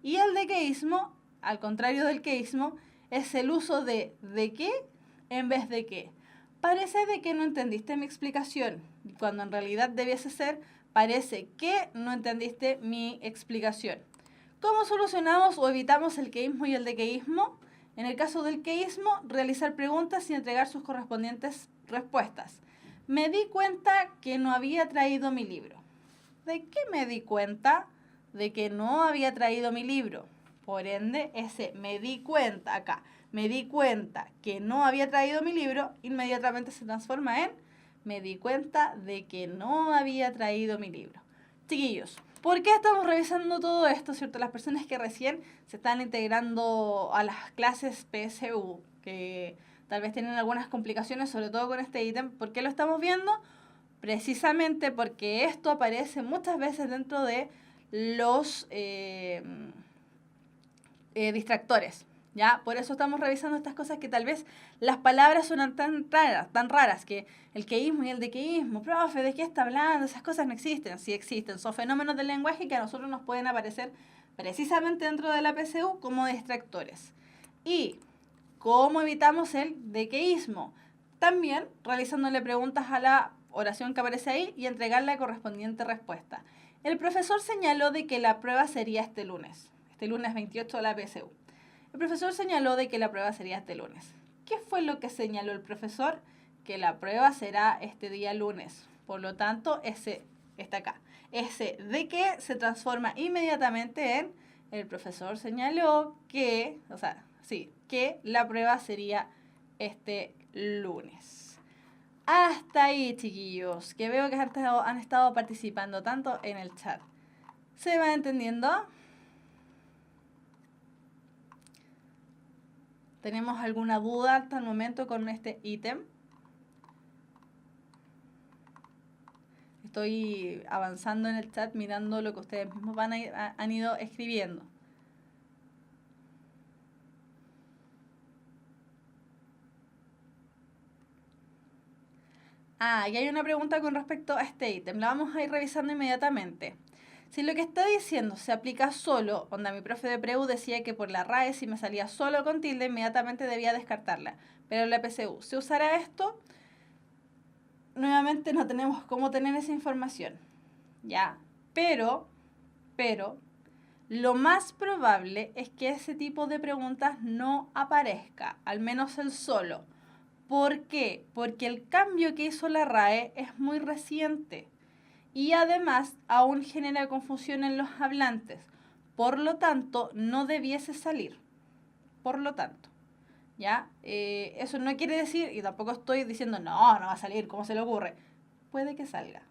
[SPEAKER 2] Y el dequeísmo, al contrario del queísmo, es el uso de qué en vez de qué. Parece de que no entendiste mi explicación, cuando en realidad debiese ser, parece que no entendiste mi explicación. ¿Cómo solucionamos o evitamos el queísmo y el dequeísmo? En el caso del queísmo, realizar preguntas y entregar sus correspondientes respuestas. Me di cuenta que no había traído mi libro. ¿De qué me di cuenta? De que no había traído mi libro. Por ende, ese me di cuenta acá. Me di cuenta que no había traído mi libro, inmediatamente se transforma en me di cuenta de que no había traído mi libro. Chiquillos, ¿por qué estamos revisando todo esto, cierto? Las personas que recién se están integrando a las clases PSU, que tal vez tienen algunas complicaciones, sobre todo con este ítem. ¿Por qué lo estamos viendo? Precisamente porque esto aparece muchas veces dentro de los distractores, ¿ya? Por eso estamos revisando estas cosas que tal vez las palabras suenan tan raras, que el queísmo y el dequeísmo, profe, ¿de qué está hablando? Esas cosas no existen. Sí existen, son fenómenos del lenguaje que a nosotros nos pueden aparecer precisamente dentro de la PSU como distractores. ¿Y cómo evitamos el dequeísmo? También realizándole preguntas a la oración que aparece ahí y entregar la correspondiente respuesta. El profesor señaló de que la prueba sería este lunes 28 de la PSU. El profesor señaló de que la prueba sería este lunes. ¿Qué fue lo que señaló el profesor? Que la prueba será este día lunes. Por lo tanto, ese está acá. Ese de que se transforma inmediatamente en el profesor señaló que, que la prueba sería este lunes. Hasta ahí, chiquillos, que veo que han estado participando tanto en el chat. ¿Se va entendiendo? ¿Tenemos alguna duda hasta el momento con este ítem? Estoy avanzando en el chat mirando lo que ustedes mismos han ido escribiendo. Y hay una pregunta con respecto a este ítem. La vamos a ir revisando inmediatamente. Si lo que está diciendo se aplica solo, mi profe de Preu decía que por la RAE si me salía solo con tilde, inmediatamente debía descartarla. Pero en la PSU, ¿se usará esto? Nuevamente no tenemos cómo tener esa información. ¿Ya? Pero, lo más probable es que ese tipo de preguntas no aparezca, al menos el solo. ¿Por qué? Porque el cambio que hizo la RAE es muy reciente y además aún genera confusión en los hablantes. Por lo tanto, no debiese salir. Por lo tanto, ¿ya? Eso no quiere decir, y tampoco estoy diciendo, no va a salir, ¿cómo se le ocurre? Puede que salga,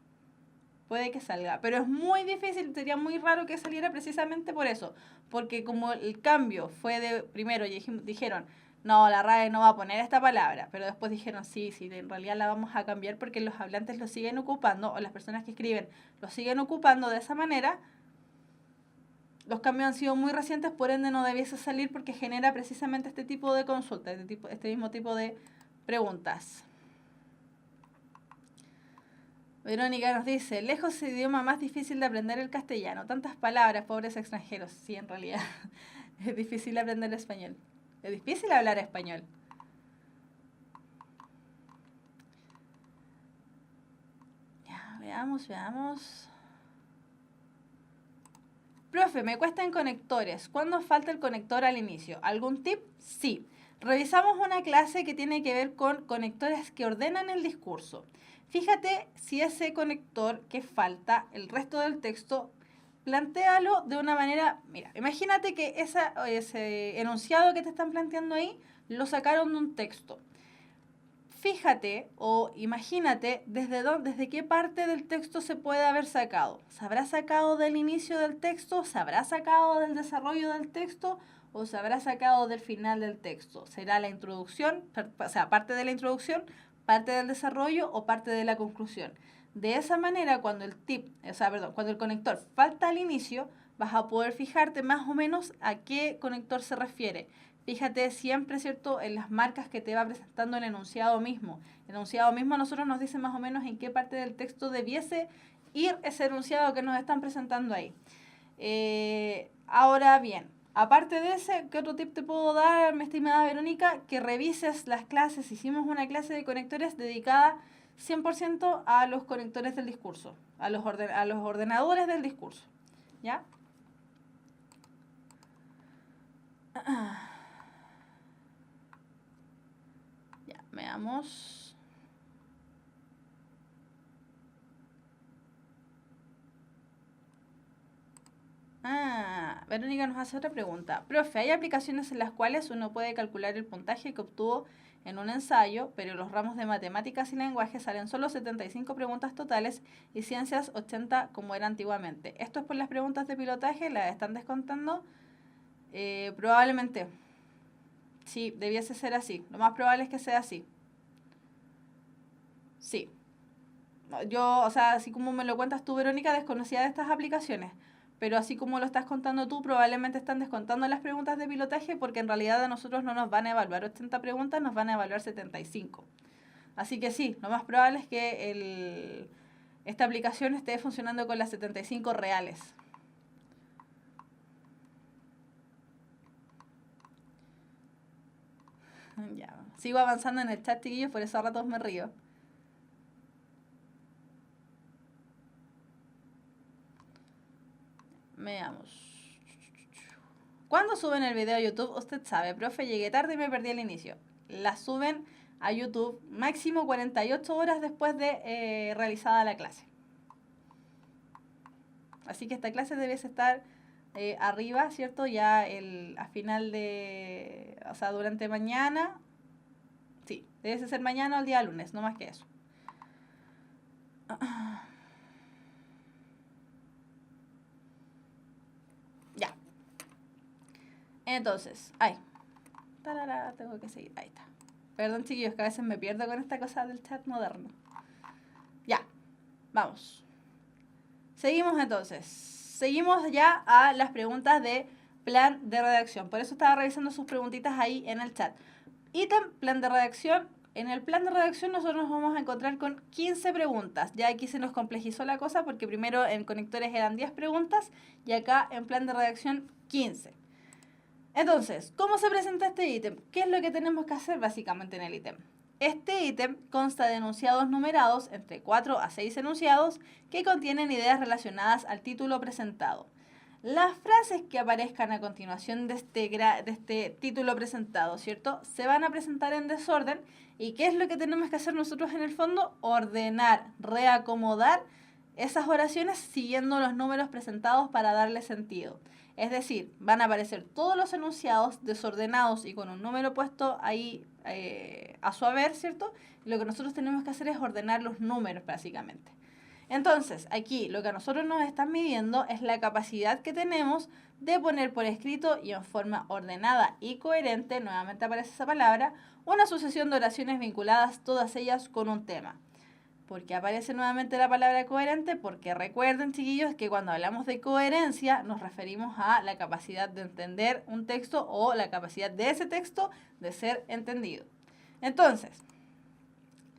[SPEAKER 2] pero es muy difícil, sería muy raro que saliera precisamente por eso, porque como el cambio fue de, primero dijeron, no, la RAE no va a poner esta palabra, pero después dijeron, sí, en realidad la vamos a cambiar porque los hablantes lo siguen ocupando, o las personas que escriben lo siguen ocupando de esa manera. Los cambios han sido muy recientes, por ende no debiese salir porque genera precisamente este tipo de consulta, este mismo tipo de preguntas. Verónica nos dice, lejos es el idioma más difícil de aprender el castellano. Tantas palabras, pobres extranjeros. Sí, en realidad es difícil aprender español. Es difícil hablar español. Ya, veamos. Profe, me cuestan conectores. ¿Cuándo falta el conector al inicio? ¿Algún tip? Sí. Revisamos una clase que tiene que ver con conectores que ordenan el discurso. Fíjate si ese conector que falta, el resto del texto, plantéalo de una manera... Mira, imagínate que ese enunciado que te están planteando ahí lo sacaron de un texto. Fíjate o imagínate desde qué parte del texto se puede haber sacado. ¿Se habrá sacado del inicio del texto? ¿Se habrá sacado del desarrollo del texto? ¿O se habrá sacado del final del texto? ¿Será la introducción, o sea, parte de la introducción, parte del desarrollo o parte de la conclusión? De esa manera, cuando el conector falta al inicio, vas a poder fijarte más o menos a qué conector se refiere. Fíjate siempre, ¿cierto?, en las marcas que te va presentando el enunciado mismo. El enunciado mismo a nosotros nos dice más o menos en qué parte del texto debiese ir ese enunciado que nos están presentando ahí. Ahora bien, aparte de ese, ¿qué otro tip te puedo dar, mi estimada Verónica? Que revises las clases. Hicimos una clase de conectores dedicada 100% a los conectores del discurso, a los ordenadores del discurso. ¿Ya? Ya, veamos. Verónica nos hace otra pregunta. Profe, ¿hay aplicaciones en las cuales uno puede calcular el puntaje que obtuvo en un ensayo, pero los ramos de matemáticas y lenguaje salen solo 75 preguntas totales y ciencias 80 como era antiguamente? ¿Esto es por las preguntas de pilotaje? ¿Las están descontando? Probablemente. Sí, debiese ser así. Lo más probable es que sea así. Sí. Yo, o sea, así como me lo cuentas tú, Verónica, desconocía de estas aplicaciones. Pero así como lo estás contando tú, probablemente están descontando las preguntas de pilotaje porque en realidad a nosotros no nos van a evaluar 80 preguntas, nos van a evaluar 75. Así que sí, lo más probable es que esta aplicación esté funcionando con las 75 reales. Ya, sigo avanzando en el chat, chiquillos, por eso a ratos me río. Veamos. ¿Cuándo suben el video a YouTube? Usted sabe, profe, llegué tarde y me perdí el inicio. La suben a YouTube máximo 48 horas después de realizada la clase. Así que esta clase debe estar arriba, ¿cierto? Ya a final de... O sea, durante mañana. Sí, debe ser mañana o el día lunes, no más que eso. Ya. Entonces, tarara, tengo que seguir. Ahí está. Perdón, chiquillos, que a veces me pierdo con esta cosa del chat moderno. Ya, vamos. Seguimos entonces. Seguimos ya a las preguntas de plan de redacción. Por eso estaba revisando sus preguntitas ahí en el chat. Ítem, plan de redacción. En el plan de redacción nosotros nos vamos a encontrar con 15 preguntas. Ya aquí se nos complejizó la cosa porque primero en conectores eran 10 preguntas y acá en plan de redacción 15. Entonces, ¿cómo se presenta este ítem? ¿Qué es lo que tenemos que hacer básicamente en el ítem? Este ítem consta de enunciados numerados, entre 4 a 6 enunciados, que contienen ideas relacionadas al título presentado. Las frases que aparezcan a continuación de este título presentado, ¿cierto? Se van a presentar en desorden. ¿Y qué es lo que tenemos que hacer nosotros en el fondo? Ordenar, reacomodar esas oraciones siguiendo los números presentados para darle sentido. Es decir, van a aparecer todos los enunciados desordenados y con un número puesto ahí a su haber, ¿cierto? Y lo que nosotros tenemos que hacer es ordenar los números, básicamente. Entonces, aquí lo que a nosotros nos están midiendo es la capacidad que tenemos de poner por escrito y en forma ordenada y coherente, nuevamente aparece esa palabra, una sucesión de oraciones vinculadas, todas ellas con un tema. ¿Por qué aparece nuevamente la palabra coherente? Porque recuerden, chiquillos, que cuando hablamos de coherencia nos referimos a la capacidad de entender un texto o la capacidad de ese texto de ser entendido. Entonces,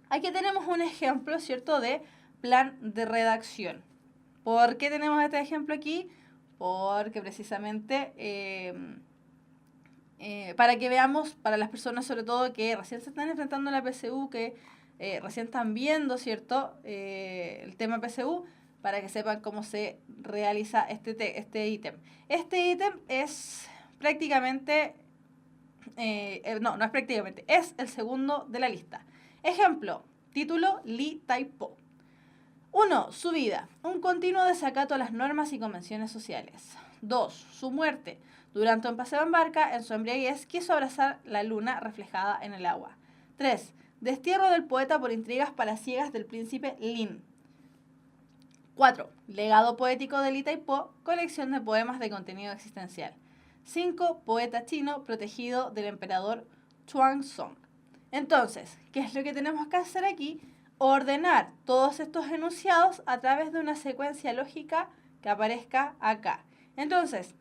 [SPEAKER 2] aquí tenemos un ejemplo, ¿cierto?, de plan de redacción. ¿Por qué tenemos este ejemplo aquí? Porque precisamente para que veamos, para las personas sobre todo que recién se están enfrentando a la PSU, que recién están viendo, ¿cierto?, el tema PSU, para que sepan cómo se realiza este ítem. Este ítem es prácticamente, no es prácticamente, es el segundo de la lista. Ejemplo, título, Li Taipo. 1. Su vida, un continuo desacato a las normas y convenciones sociales. 2. Su muerte. Durante un paseo en barca, en su embriaguez, quiso abrazar la luna reflejada en el agua. 3. Destierro del poeta por intrigas palaciegas del príncipe Lin. 4. Legado poético de Li Taipo, colección de poemas de contenido existencial. 5. Poeta chino protegido del emperador Xuanzong. Entonces, ¿qué es lo que tenemos que hacer aquí? Ordenar todos estos enunciados a través de una secuencia lógica que aparezca acá. Entonces,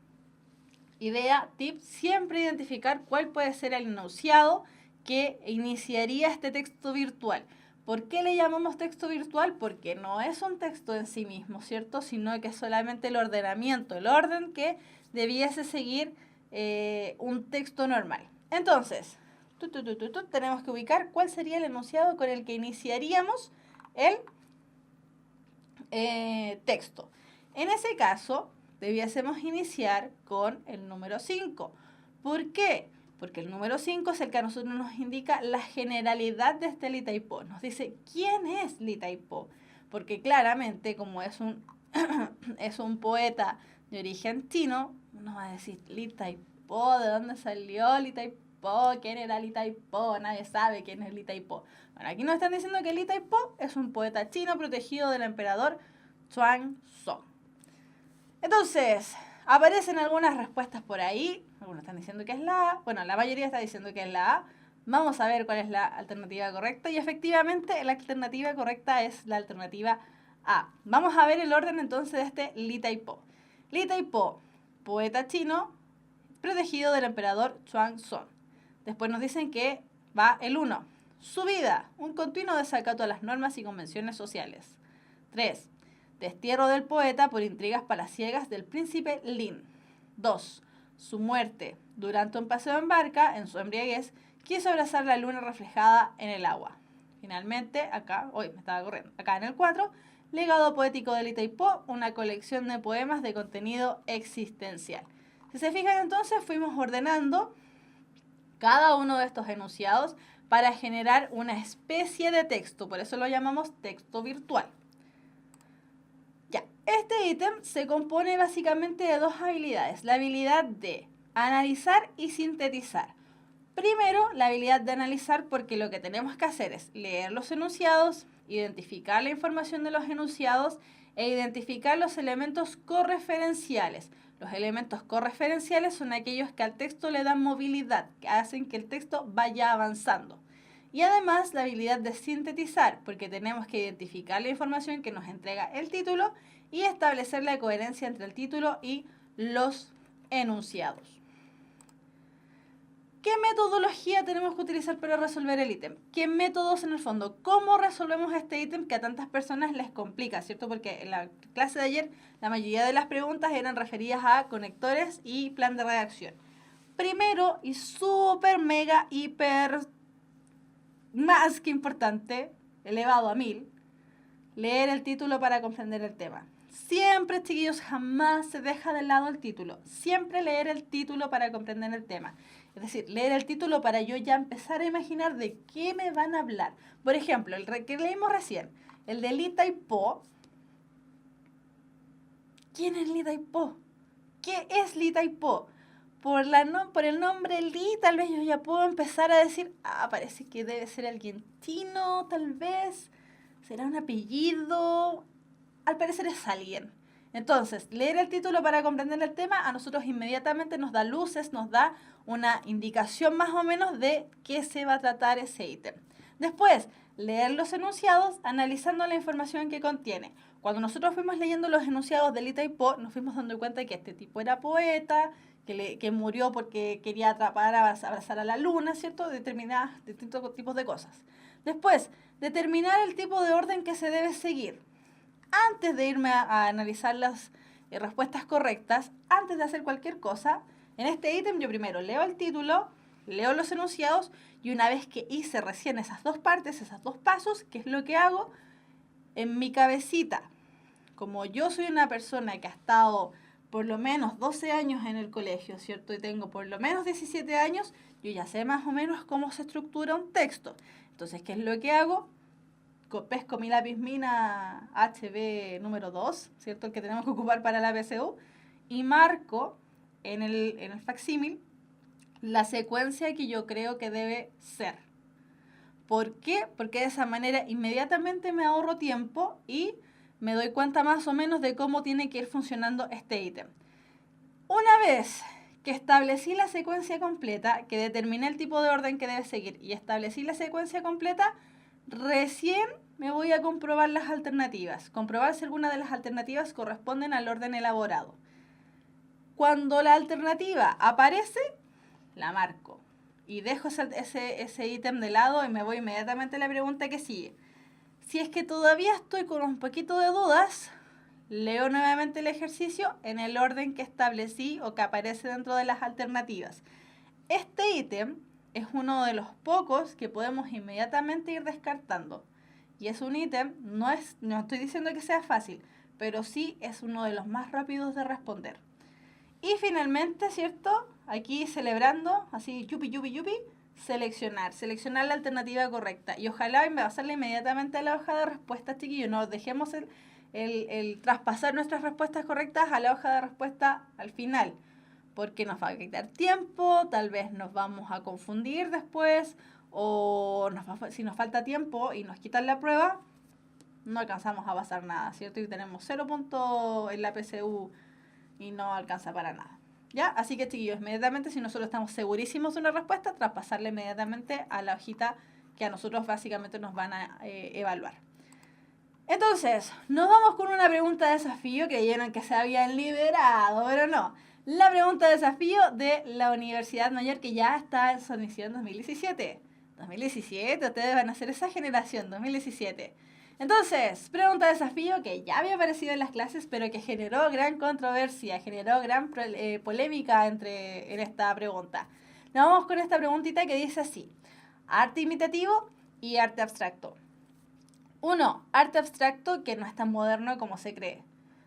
[SPEAKER 2] idea, tip, siempre identificar cuál puede ser el enunciado que iniciaría este texto virtual. ¿Por qué le llamamos texto virtual? Porque no es un texto en sí mismo, ¿cierto? Sino que es solamente el ordenamiento, el orden que debiese seguir un texto normal. Entonces, tenemos que ubicar cuál sería el enunciado con el que iniciaríamos el texto. En ese caso, debiésemos iniciar con el número 5. ¿Por qué? Porque el número 5 es el que a nosotros nos indica la generalidad de este Li Taipo. Nos dice, ¿quién es Li Taipo? Porque claramente, como es un poeta de origen chino, nos va a decir, Li Taipo, ¿de dónde salió Li Taipo? ¿Quién era Li Taipo? Nadie sabe quién es Li Taipo. Bueno, aquí nos están diciendo que Li Taipo es un poeta chino protegido del emperador Xuanzong. Entonces, Aparecen algunas respuestas por ahí. Algunos están diciendo que es la A. Bueno, la mayoría está diciendo que es la A. Vamos a ver cuál es la alternativa correcta. Y efectivamente, la alternativa correcta es la alternativa A. Vamos a ver el orden entonces de este Li Taipo. Li Taipo, poeta chino, protegido del emperador Xuanzong. Después nos dicen que va el 1. Su vida, un continuo desacato a las normas y convenciones sociales. 3. Destierro del poeta por intrigas palaciegas del príncipe Lin. 2. Su muerte. Durante un paseo en barca, en su embriaguez, quiso abrazar la luna reflejada en el agua. Finalmente, acá en el 4, legado poético de Li Taipo, una colección de poemas de contenido existencial. Si se fijan entonces, fuimos ordenando cada uno de estos enunciados para generar una especie de texto, por eso lo llamamos texto virtual. Ya, este ítem se compone básicamente de dos habilidades, la habilidad de analizar y sintetizar. Primero, la habilidad de analizar, porque lo que tenemos que hacer es leer los enunciados, identificar la información de los enunciados e identificar los elementos correferenciales. Los elementos correferenciales son aquellos que al texto le dan movilidad, que hacen que el texto vaya avanzando. Y además la habilidad de sintetizar, porque tenemos que identificar la información que nos entrega el título y establecer la coherencia entre el título y los enunciados. ¿Qué metodología tenemos que utilizar para resolver el ítem? ¿Qué métodos en el fondo? ¿Cómo resolvemos este ítem que a tantas personas les complica, ¿cierto? Porque en la clase de ayer la mayoría de las preguntas eran referidas a conectores y plan de redacción. Primero, y súper, mega, hiper, más que importante, elevado a 1000, leer el título para comprender el tema. Siempre, chiquillos, jamás se deja de lado el título. Siempre leer el título para comprender el tema. Es decir, leer el título para yo ya empezar a imaginar de qué me van a hablar. Por ejemplo, el que leímos recién, el de Li Taipo. ¿Quién es Li Taipo? ¿Qué es Li Taipo? Por el nombre Li, tal vez yo ya puedo empezar a decir, parece que debe ser alguien chino, tal vez. ¿Será un apellido? Al parecer es alguien. Entonces, leer el título para comprender el tema a nosotros inmediatamente nos da luces, nos da una indicación más o menos de qué se va a tratar ese ítem. Después, leer los enunciados analizando la información que contiene. Cuando nosotros fuimos leyendo los enunciados de Li Taipo, nos fuimos dando cuenta que este tipo era poeta, que murió porque quería abrazar a la luna, ¿cierto? Distintos tipos de cosas. Después, determinar el tipo de orden que se debe seguir. Antes de irme a analizar las respuestas correctas, antes de hacer cualquier cosa, en este ítem yo primero leo el título, leo los enunciados y una vez que hice recién esas dos partes, esos dos pasos, ¿qué es lo que hago? En mi cabecita, como yo soy una persona que ha estado por lo menos 12 años en el colegio, ¿cierto? Y tengo por lo menos 17 años, yo ya sé más o menos cómo se estructura un texto. Entonces, ¿qué es lo que hago? Pesco mi lápiz Mina HB número 2, ¿cierto? El que tenemos que ocupar para la PSU, y marco en el facsímil la secuencia que yo creo que debe ser. ¿Por qué? Porque de esa manera inmediatamente me ahorro tiempo y me doy cuenta más o menos de cómo tiene que ir funcionando este ítem. Una vez que establecí la secuencia completa, que determiné el tipo de orden que debe seguir y establecí la secuencia completa, recién me voy a comprobar las alternativas. Comprobar si alguna de las alternativas corresponden al orden elaborado. Cuando la alternativa aparece, la marco. Y dejo ese ítem de lado y me voy inmediatamente a la pregunta que sigue. Si es que todavía estoy con un poquito de dudas, leo nuevamente el ejercicio en el orden que establecí o que aparece dentro de las alternativas. Este ítem es uno de los pocos que podemos inmediatamente ir descartando. Y es un ítem, no estoy diciendo que sea fácil, pero sí es uno de los más rápidos de responder. Y finalmente, ¿cierto? Aquí celebrando, así, yupi, seleccionar la alternativa correcta. Y ojalá me pasarle inmediatamente a la hoja de respuestas, chiquillos. No dejemos el traspasar nuestras respuestas correctas a la hoja de respuesta al final, porque nos va a quitar tiempo, tal vez nos vamos a confundir después, o si nos falta tiempo y nos quitan la prueba, no alcanzamos a pasar nada, ¿cierto? Y tenemos 0 puntos en la PSU y no alcanza para nada. ¿Ya? Así que, chiquillos, inmediatamente, si nosotros estamos segurísimos de una respuesta, traspasarle inmediatamente a la hojita que a nosotros básicamente nos van a evaluar. Entonces, nos vamos con una pregunta de desafío. Creyeron que se habían liberado, pero no. La pregunta de desafío de la Universidad Mayor, que ya está en su inicio en 2017. 2017, ustedes van a ser esa generación, 2017. Entonces, pregunta de desafío que ya había aparecido en las clases, pero que generó gran controversia, generó gran polémica en esta pregunta. Nos vamos con esta preguntita que dice así: arte imitativo y arte abstracto. 1. Arte abstracto que no es tan moderno como se cree.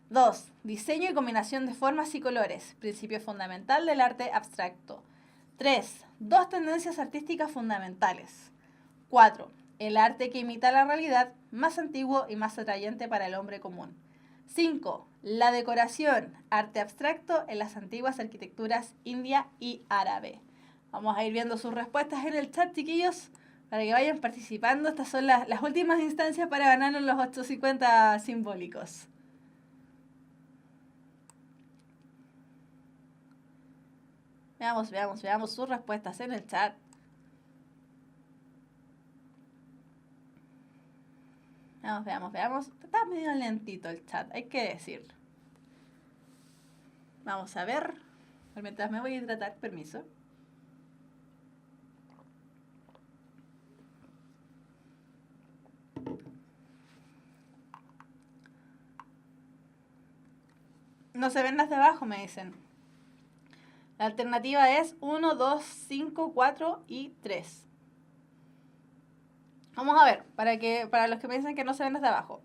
[SPEAKER 2] 2. Diseño y combinación de formas y colores, principio fundamental del arte abstracto. 3. Dos tendencias artísticas fundamentales. 4. El arte que imita la realidad, más antiguo y más atrayente para el hombre común. 5. La decoración, arte abstracto en las antiguas arquitecturas india y árabe. Vamos a ir viendo sus respuestas en el chat, chiquillos, para que vayan participando. Estas son las últimas instancias para ganarnos los 850 simbólicos. Veamos sus respuestas en el chat. Veamos. Está medio lentito el chat, hay que decirlo. Vamos a ver. Mientras me voy a hidratar, permiso. No se ven las de abajo, me dicen. La alternativa es 1, 2, 5, 4 y 3. Vamos a ver, para los que me dicen que no se ven las de abajo.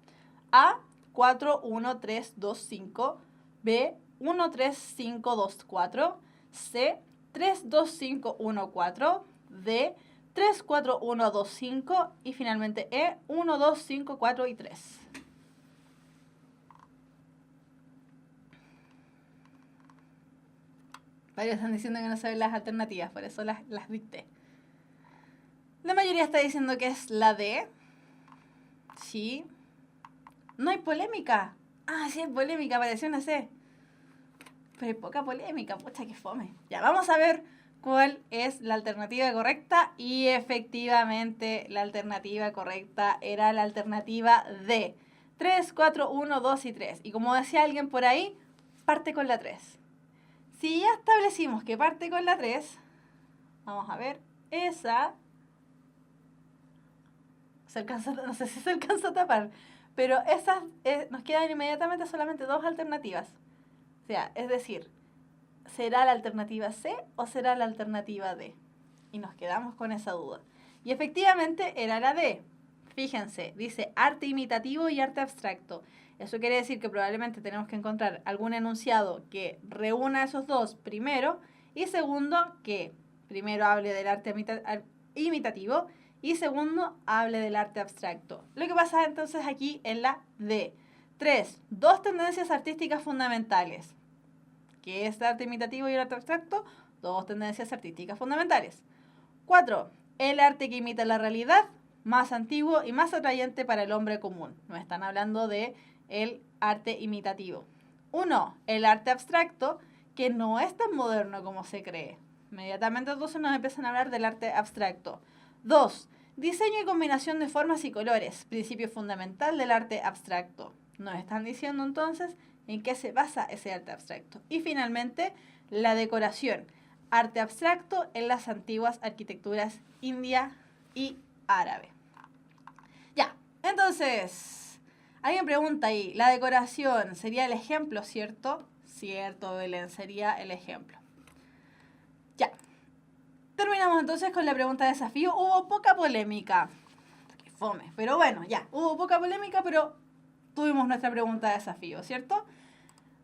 [SPEAKER 2] A, 4, 1, 3, 2, 5. B, 1, 3, 5, 2, 4. C, 3, 2, 5, 1, 4. D, 3, 4, 1, 2, 5. Y finalmente E, 1, 2, 5, 4 y 3. Varios están diciendo que no saben las alternativas, por eso las dicté. La mayoría está diciendo que es la D. Sí. No hay polémica. Ah, sí hay polémica, apareció una C. Pero hay poca polémica, pucha que fome. Ya, vamos a ver cuál es la alternativa correcta. Y efectivamente, la alternativa correcta era la alternativa D. 3, 4, 1, 2 y 3. Y como decía alguien por ahí, parte con la 3. Si ya establecimos que parte con la 3, vamos a ver, esa... no sé si se alcanza a tapar, pero esas nos quedan inmediatamente solamente dos alternativas. O sea, es decir, ¿será la alternativa C o será la alternativa D? Y nos quedamos con esa duda. Y efectivamente era la D. Fíjense, dice arte imitativo y arte abstracto. Eso quiere decir que probablemente tenemos que encontrar algún enunciado que reúna esos dos primero, y segundo, que primero hable del arte imitativo y segundo, hable del arte abstracto. Lo que pasa entonces aquí en la D. 3. Dos tendencias artísticas fundamentales. ¿Qué es el arte imitativo y el arte abstracto? Dos tendencias artísticas fundamentales. 4. El arte que imita la realidad, más antiguo y más atrayente para el hombre común. No están hablando de el arte imitativo. 1. El arte abstracto, que no es tan moderno como se cree. Inmediatamente entonces nos empiezan a hablar del arte abstracto. 2. Diseño y combinación de formas y colores, principio fundamental del arte abstracto. Nos están diciendo entonces en qué se basa ese arte abstracto. Y finalmente, la decoración, arte abstracto en las antiguas arquitecturas india y árabe. Ya, entonces, alguien pregunta ahí, la decoración sería el ejemplo, ¿cierto? Cierto, Belén, sería el ejemplo. Ya. Terminamos entonces con la pregunta de desafío. Hubo poca polémica. Qué fome. Pero bueno, ya. Hubo poca polémica, pero tuvimos nuestra pregunta de desafío, ¿cierto?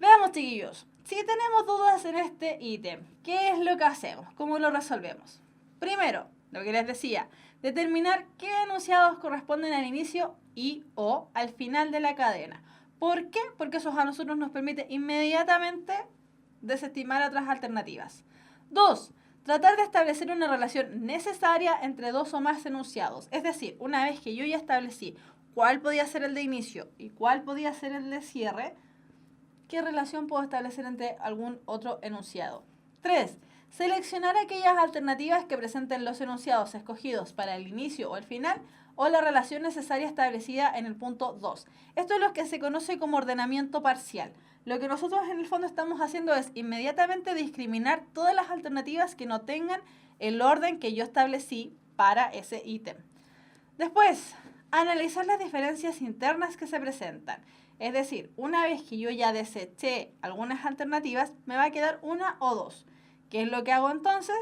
[SPEAKER 2] Veamos, chiquillos. Si tenemos dudas en este ítem, ¿qué es lo que hacemos? ¿Cómo lo resolvemos? Primero, lo que les decía, determinar qué enunciados corresponden al inicio y o al final de la cadena. ¿Por qué? Porque eso a nosotros nos permite inmediatamente desestimar otras alternativas. 2. Tratar de establecer una relación necesaria entre dos o más enunciados. Es decir, una vez que yo ya establecí cuál podía ser el de inicio y cuál podía ser el de cierre, ¿Qué relación puedo establecer entre algún otro enunciado? 3. Seleccionar aquellas alternativas que presenten los enunciados escogidos para el inicio o el final o la relación necesaria establecida en el punto 2. Esto es lo que se conoce como ordenamiento parcial. Lo que nosotros en el fondo estamos haciendo es inmediatamente discriminar todas las alternativas que no tengan el orden que yo establecí para ese ítem. Después, analizar las diferencias internas que se presentan. Es decir, una vez que yo ya deseché algunas alternativas, me va a quedar una o dos. ¿Qué es lo que hago entonces?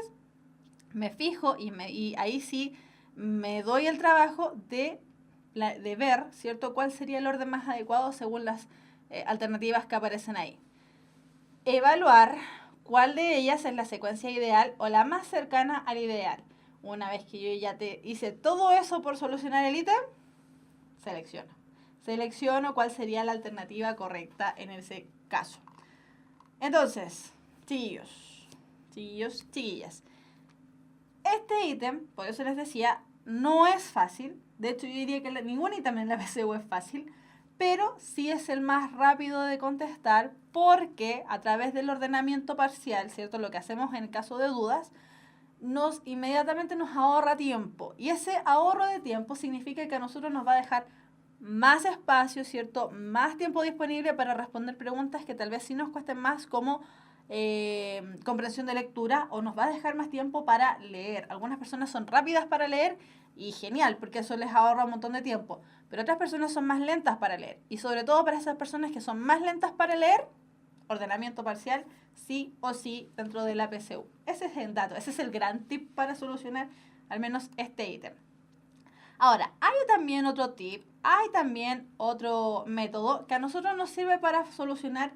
[SPEAKER 2] Me fijo y ahí sí me doy el trabajo de ver, ¿cierto?, cuál sería el orden más adecuado según las alternativas que aparecen ahí. Evaluar cuál de ellas es la secuencia ideal o la más cercana al ideal. Una vez que yo ya te hice todo eso por solucionar el ítem, selecciono cuál sería la alternativa correcta en ese caso. Entonces, chiquillas, este ítem, por eso les decía, no es fácil. De hecho, yo diría que ningún ítem en la PSU es fácil, pero sí es el más rápido de contestar porque a través del ordenamiento parcial, ¿cierto?, lo que hacemos en caso de dudas, inmediatamente nos ahorra tiempo. Y ese ahorro de tiempo significa que a nosotros nos va a dejar más espacio, ¿cierto?, más tiempo disponible para responder preguntas que tal vez sí nos cuesten más, como comprensión de lectura, o nos va a dejar más tiempo para leer. Algunas personas son rápidas para leer y genial, porque eso les ahorra un montón de tiempo, pero otras personas son más lentas para leer, y sobre todo para esas personas que son más lentas para leer, ordenamiento parcial sí o sí dentro de la PSU. Ese es el dato, ese es el gran tip para solucionar al menos este ítem. Ahora, hay también otro tip, hay también otro método que a nosotros nos sirve para solucionar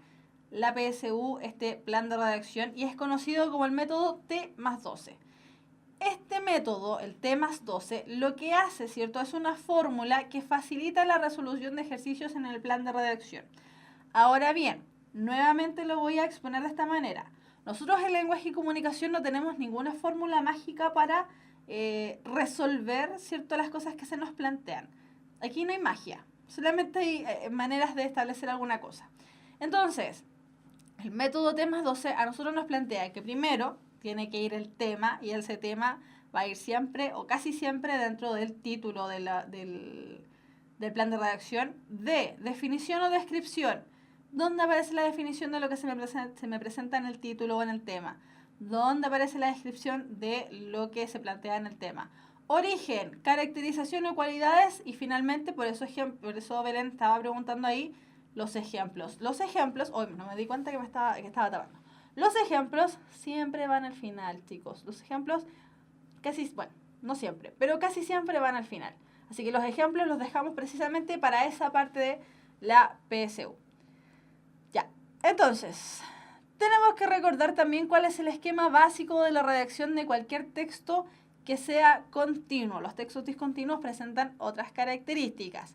[SPEAKER 2] la PSU, este plan de redacción, y es conocido como el método T+12. Este método, el T+12, lo que hace, ¿cierto?, es una fórmula que facilita la resolución de ejercicios en el plan de redacción. Ahora bien, nuevamente lo voy a exponer de esta manera. Nosotros en lenguaje y comunicación no tenemos ninguna fórmula mágica para resolver, ¿cierto?, las cosas que se nos plantean. Aquí no hay magia, solamente hay maneras de establecer alguna cosa. Entonces, el método T+12 a nosotros nos plantea que primero tiene que ir el tema, y ese tema va a ir siempre o casi siempre dentro del título del plan de redacción. Definición o descripción. ¿Dónde aparece la definición de lo que se me presenta en el título o en el tema? ¿Dónde aparece la descripción de lo que se plantea en el tema? Origen, caracterización o cualidades, y finalmente, por eso Belén estaba preguntando ahí, los ejemplos. Los ejemplos, hoy no me di cuenta que estaba tapando. Los ejemplos siempre van al final, chicos. Los ejemplos no siempre, pero casi siempre van al final. Así que los ejemplos los dejamos precisamente para esa parte de la PSU. Ya, entonces, tenemos que recordar también cuál es el esquema básico de la redacción de cualquier texto que sea continuo. Los textos discontinuos presentan otras características.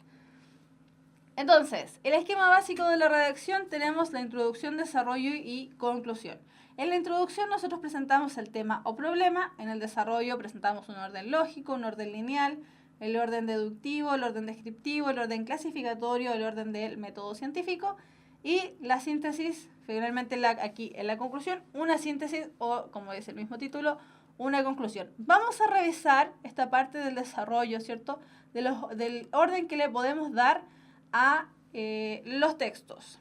[SPEAKER 2] Entonces, el esquema básico de la redacción tenemos la introducción, desarrollo y conclusión. En la introducción nosotros presentamos el tema o problema, en el desarrollo presentamos un orden lógico, un orden lineal, el orden deductivo, el orden descriptivo, el orden clasificatorio, el orden del método científico, y la síntesis, finalmente aquí en la conclusión, una síntesis o, como dice el mismo título, una conclusión. Vamos a revisar esta parte del desarrollo, ¿cierto?, del orden que le podemos dar a los textos.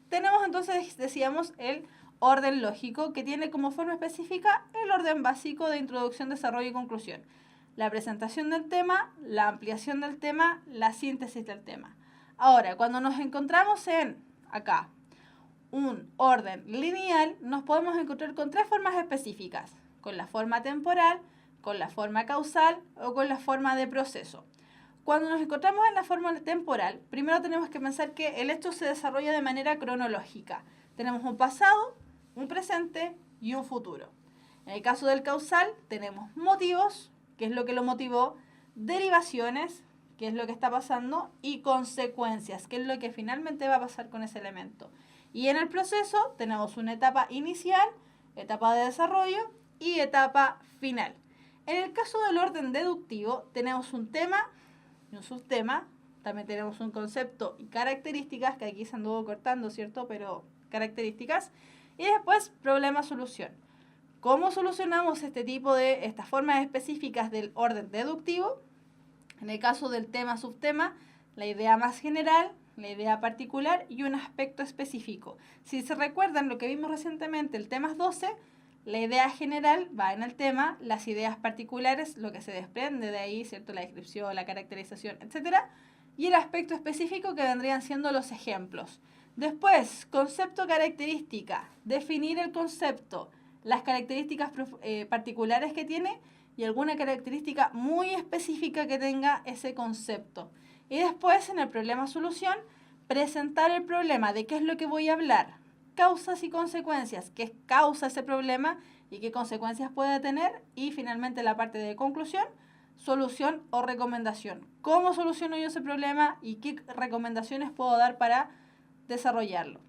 [SPEAKER 2] Tenemos entonces, decíamos, el orden lógico, que tiene como forma específica el orden básico de introducción, desarrollo y conclusión. La presentación del tema, la ampliación del tema, la síntesis del tema. Ahora, cuando nos encontramos en, acá, un orden lineal, nos podemos encontrar con tres formas específicas: con la forma temporal, con la forma causal o con la forma de proceso. Cuando nos encontramos en la forma temporal, primero tenemos que pensar que el hecho se desarrolla de manera cronológica. Tenemos un pasado, un presente y un futuro. En el caso del causal, tenemos motivos, qué es lo que lo motivó, derivaciones, qué es lo que está pasando, y consecuencias, qué es lo que finalmente va a pasar con ese elemento. Y en el proceso tenemos una etapa inicial, etapa de desarrollo y etapa final. En el caso del orden deductivo, tenemos un tema y un subtema, también tenemos un concepto y características, que aquí se anduvo cortando, ¿cierto? Pero características. Y después, problema-solución. ¿Cómo solucionamos estas formas específicas del orden deductivo? En el caso del tema-subtema, la idea más general, la idea particular y un aspecto específico. Si se recuerdan lo que vimos recientemente, el tema 12, la idea general va en el tema, las ideas particulares, lo que se desprende de ahí, ¿cierto? La descripción, la caracterización, etc. Y el aspecto específico, que vendrían siendo los ejemplos. Después, concepto característica, definir el concepto, las características particulares que tiene y alguna característica muy específica que tenga ese concepto. Y después, en el problema-solución, presentar el problema, de qué es lo que voy a hablar, causas y consecuencias, qué causa ese problema y qué consecuencias puede tener, y finalmente la parte de conclusión, solución o recomendación. ¿Cómo soluciono yo ese problema y qué recomendaciones puedo dar para desarrollarlo?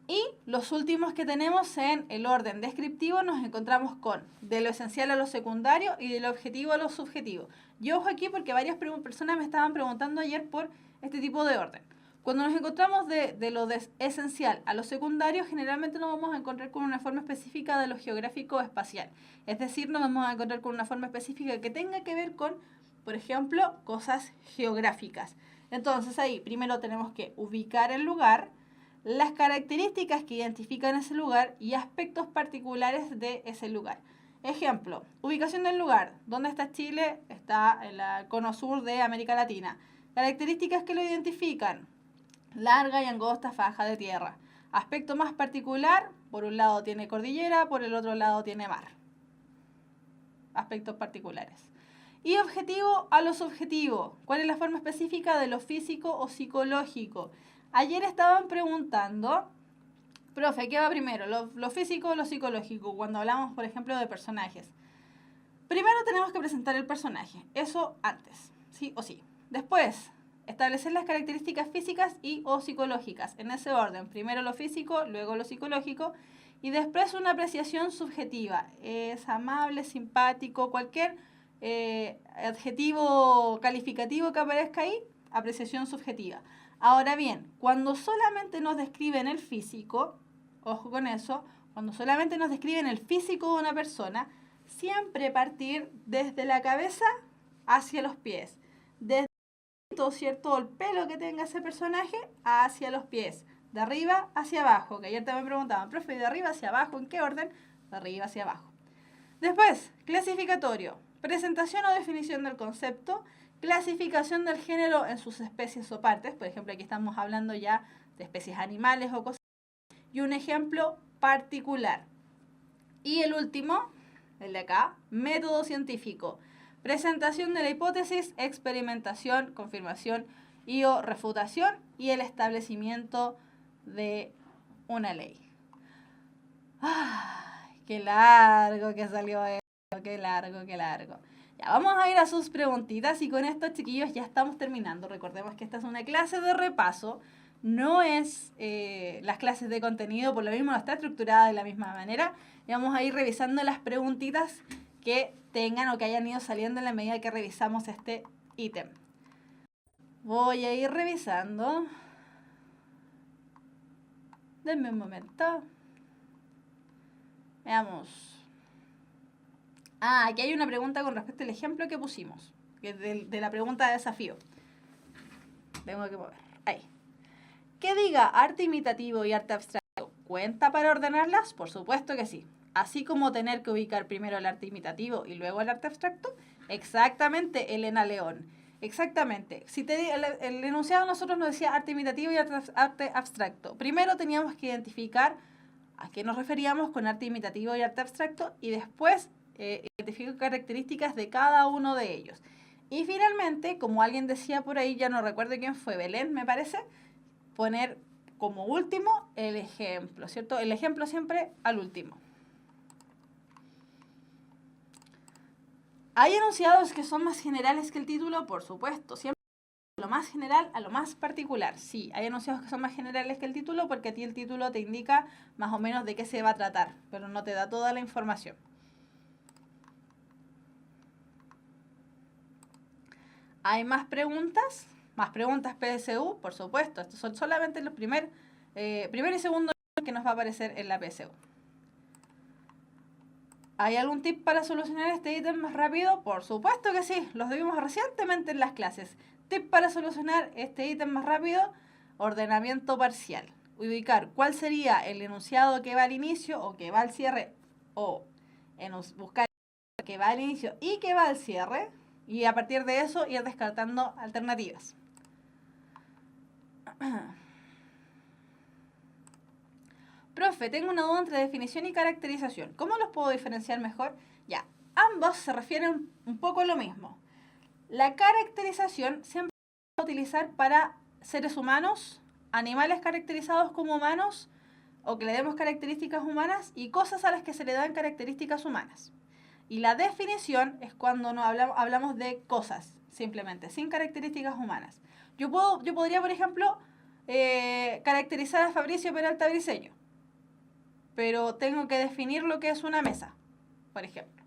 [SPEAKER 2] Y los últimos que tenemos en el orden descriptivo nos encontramos con de lo esencial a lo secundario y de lo objetivo a lo subjetivo. Yo ojo aquí porque varias personas me estaban preguntando ayer por este tipo de orden. Cuando nos encontramos de lo esencial a lo secundario, generalmente nos vamos a encontrar con una forma específica de lo geográfico o espacial. Es decir, nos vamos a encontrar con una forma específica que tenga que ver con, por ejemplo, cosas geográficas. Entonces ahí primero tenemos que ubicar el lugar, las características que identifican ese lugar y aspectos particulares de ese lugar. Ejemplo, ubicación del lugar. ¿Dónde está Chile? Está en el cono sur de América Latina. Características que lo identifican: larga y angosta faja de tierra. Aspecto más particular: por un lado tiene cordillera, por el otro lado tiene mar. Aspectos particulares. Y objetivo a lo subjetivo. ¿Cuál es la forma específica de lo físico o psicológico? Ayer estaban preguntando, profe, ¿qué va primero? ¿Lo físico o lo psicológico? Cuando hablamos, por ejemplo, de personajes. Primero tenemos que presentar el personaje. Eso antes, sí o sí. Después, establecer las características físicas y o psicológicas. En ese orden. Primero lo físico, luego lo psicológico. Y después una apreciación subjetiva. Es amable, simpático, cualquier adjetivo calificativo que aparezca ahí, apreciación subjetiva. Ahora bien, cuando solamente nos describen el físico, ojo con eso, cuando solamente nos describen el físico de una persona, siempre partir desde la cabeza hacia los pies. Desde ¿cierto? El pelo que tenga ese personaje hacia los pies. De arriba hacia abajo, que ayer también me preguntaban, profe, ¿de arriba hacia abajo en qué orden? De arriba hacia abajo. Después, clasificatorio. Presentación o definición del concepto. Clasificación del género en sus especies o partes. Por ejemplo, aquí estamos hablando ya de especies animales o cosas. Y un ejemplo particular. Y el último, el de acá, método científico. Presentación de la hipótesis, experimentación, confirmación y o refutación y el establecimiento de una ley. ¡Ay, qué largo que salió esto! ¡Qué largo, qué largo! Ya, vamos a ir a sus preguntitas y con esto, chiquillos, ya estamos terminando. Recordemos que esta es una clase de repaso, no es las clases de contenido, por lo mismo no está estructurada de la misma manera. Y vamos a ir revisando las preguntitas que tengan o que hayan ido saliendo en la medida que revisamos este ítem. Voy a ir revisando. Denme un momento. Veamos. Aquí hay una pregunta con respecto al ejemplo que pusimos, que es de la pregunta de desafío. Tengo que mover. Ahí. ¿Qué diga arte imitativo y arte abstracto cuenta para ordenarlas? Por supuesto que sí. Así como tener que ubicar primero el arte imitativo y luego el arte abstracto. Exactamente, Elena León. Exactamente. Si el enunciado a nosotros nos decía arte imitativo y arte abstracto. Primero teníamos que identificar a qué nos referíamos con arte imitativo y arte abstracto y después identificar características de cada uno de ellos. Y finalmente, como alguien decía por ahí, ya no recuerdo quién fue, Belén me parece, poner como último el ejemplo, ¿cierto? El ejemplo siempre al último. ¿Hay enunciados que son más generales que el título? Por supuesto, siempre de lo más general a lo más particular. Sí, hay enunciados que son más generales que el título porque a ti el título te indica más o menos de qué se va a tratar, pero no te da toda la información. ¿Hay más preguntas? Más preguntas PSU, por supuesto. Estos son solamente los primer y segundo que nos va a aparecer en la PSU. ¿Hay algún tip para solucionar este ítem más rápido? Por supuesto que sí, los vimos recientemente en las clases. Tip para solucionar este ítem más rápido, ordenamiento parcial. Ubicar cuál sería el enunciado que va al inicio o que va al cierre, o buscar que va al inicio y que va al cierre, y a partir de eso ir descartando alternativas. Profe, tengo una duda entre definición y caracterización. ¿Cómo los puedo diferenciar mejor? Ya, ambos se refieren un poco a lo mismo. La caracterización siempre se va a utilizar para seres humanos, animales caracterizados como humanos, o que le demos características humanas, y cosas a las que se le dan características humanas. Y la definición es cuando no hablamos de cosas, simplemente, sin características humanas. Yo podría, por ejemplo, caracterizar a Fabricio Peralta Briceño, pero tengo que definir lo que es una mesa, por ejemplo.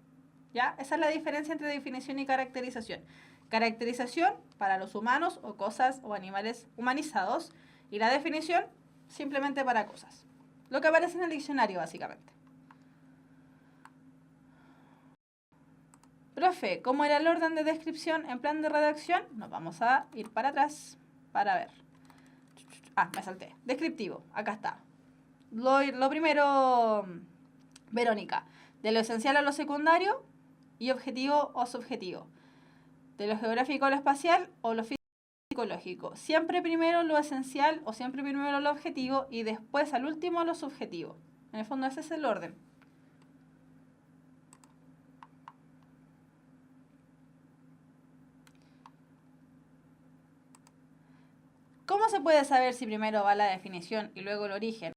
[SPEAKER 2] ¿Ya? Esa es la diferencia entre definición y caracterización. Caracterización para los humanos o cosas o animales humanizados, y la definición simplemente para cosas. Lo que aparece en el diccionario, básicamente. Profe, ¿cómo era el orden de descripción en plan de redacción? Nos vamos a ir para atrás para ver. Me salté. Descriptivo, acá está. Lo primero, Verónica, de lo esencial a lo secundario y objetivo o subjetivo. De lo geográfico a lo espacial o lo físico psicológico. Siempre primero lo esencial o siempre primero lo objetivo y después al último lo subjetivo. En el fondo ese es el orden. ¿Cómo se puede saber si primero va la definición y luego el origen?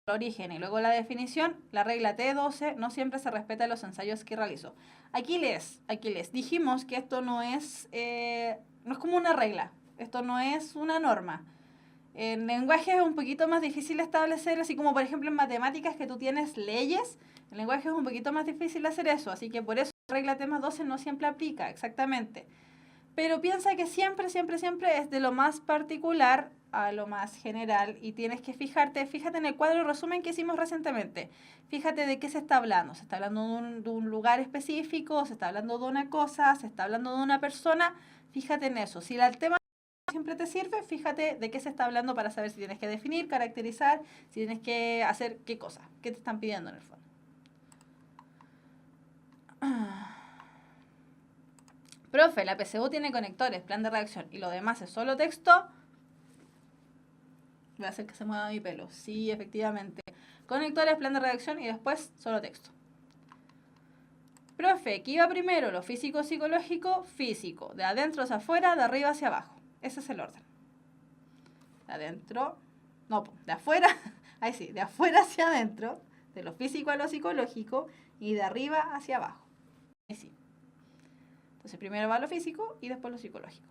[SPEAKER 2] El origen y luego la definición, la regla T12 no siempre se respeta en los ensayos que realizo. Aquí les dijimos que esto no es como una regla, esto no es una norma. En lenguaje es un poquito más difícil establecer, así como por ejemplo en matemáticas que tú tienes leyes, en lenguaje es un poquito más difícil hacer eso, así que por eso la regla T+12 no siempre aplica, exactamente. Pero piensa que siempre es de lo más particular a lo más general y tienes que fíjate en el cuadro resumen que hicimos recientemente. Fíjate de qué se está hablando. ¿Se está hablando de un lugar específico? ¿Se está hablando de una cosa? ¿Se está hablando de una persona? Fíjate en eso. Si el tema siempre te sirve, fíjate de qué se está hablando para saber si tienes que definir, caracterizar, si tienes que hacer qué cosa, qué te están pidiendo en el fondo. Profe, la PSU tiene conectores, plan de redacción y lo demás es solo texto. Voy a hacer que se mueva mi pelo. Sí, efectivamente. Conectores, plan de redacción y después solo texto. Profe, ¿qué iba primero? Lo físico, psicológico, físico. De adentro hacia afuera, de arriba hacia abajo. Ese es el orden. De adentro, no, de afuera, ahí sí, de afuera hacia adentro, de lo físico a lo psicológico y de arriba hacia abajo. Ahí sí. Entonces primero va lo físico y después lo psicológico.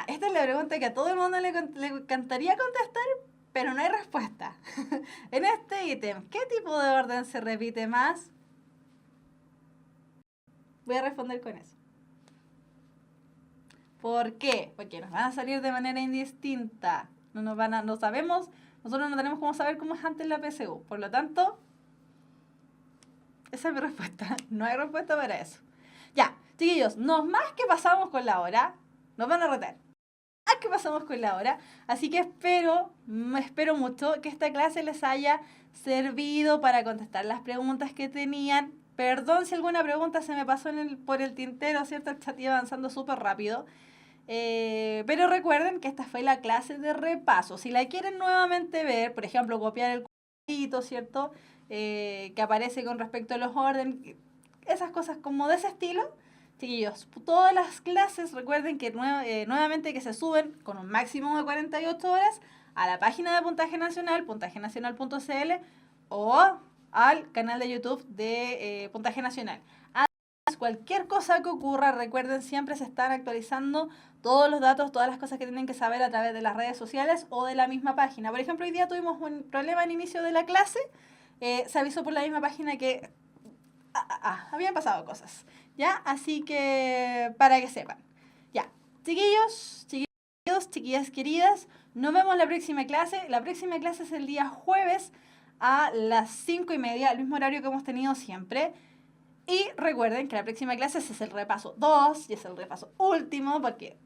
[SPEAKER 2] Esta es la pregunta que a todo el mundo le encantaría contestar, pero no hay respuesta. En este ítem, ¿qué tipo de orden se repite más? Voy a responder con eso. ¿Por qué? Porque nos van a salir de manera indistinta. No sabemos, nosotros no tenemos cómo saber cómo es antes la PSU. Por lo tanto, esa es mi respuesta. No hay respuesta para eso. Ya, chiquillos, no más que pasamos con la hora. Nos van a retar. Más que pasamos con la hora. Así que espero mucho que esta clase les haya servido para contestar las preguntas que tenían. Perdón si alguna pregunta se me pasó por el tintero, ¿cierto? El chat iba avanzando súper rápido. Pero recuerden que esta fue la clase de repaso. Si la quieren nuevamente ver, por ejemplo, copiar el cuadrito, ¿cierto? Que aparece con respecto a los órdenes, esas cosas como de ese estilo. Chiquillos, todas las clases recuerden que nuevamente que se suben con un máximo de 48 horas a la página de Puntaje Nacional, puntajenacional.cl o al canal de YouTube de Puntaje Nacional. Además, cualquier cosa que ocurra, recuerden, siempre se están actualizando todos los datos, todas las cosas que tienen que saber a través de las redes sociales o de la misma página. Por ejemplo, hoy día tuvimos un problema al inicio de la clase, se avisó por la misma página que habían pasado cosas, ¿ya? Así que, para que sepan. Ya, chiquillos, chiquillas queridas, nos vemos la próxima clase. La próxima clase es el día jueves a las 5:30, el mismo horario que hemos tenido siempre. Y recuerden que la próxima clase es el repaso 2 y es el repaso último porque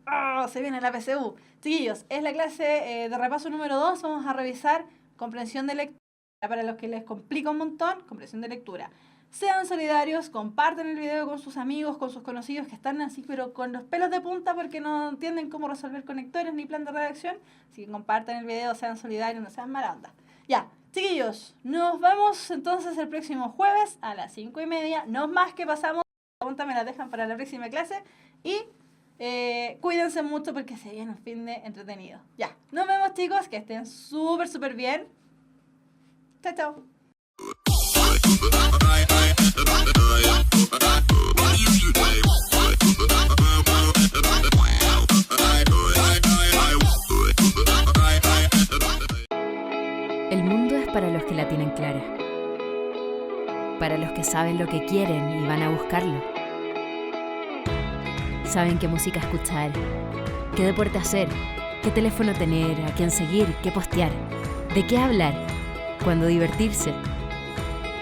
[SPEAKER 2] se viene la PSU. Chiquillos, es la clase de repaso número 2. Vamos a revisar comprensión de lectura. Para los que les complica un montón, comprensión de lectura. Sean solidarios, compartan el video con sus amigos, con sus conocidos que están así, pero con los pelos de punta porque no entienden cómo resolver conectores ni plan de redacción. Así que compartan el video, sean solidarios, no sean mala onda. Ya, chiquillos, nos vemos entonces el próximo jueves a las 5:30. No más que pasamos, la pregunta me la dejan para la próxima clase. Y cuídense mucho porque se viene un fin de entretenido. Ya, nos vemos chicos, que estén súper bien. Chao, chao.
[SPEAKER 1] El mundo es para los que la tienen clara, para los que saben lo que quieren y van a buscarlo. Saben qué música escuchar, qué deporte hacer, qué teléfono tener, a quién seguir, qué postear, de qué hablar, cuándo divertirse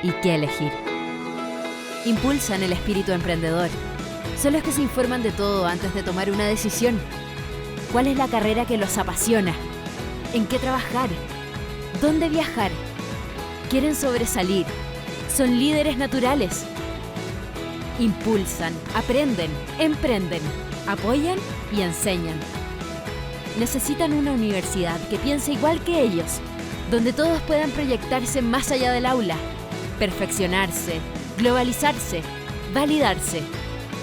[SPEAKER 1] y qué elegir. Impulsan el espíritu emprendedor. Son los que se informan de todo antes de tomar una decisión. ¿Cuál es la carrera que los apasiona? ¿En qué trabajar? ¿Dónde viajar? Quieren sobresalir. Son líderes naturales. Impulsan, aprenden, emprenden, apoyan y enseñan. Necesitan una universidad que piense igual que ellos, donde todos puedan proyectarse más allá del aula, perfeccionarse, globalizarse, validarse,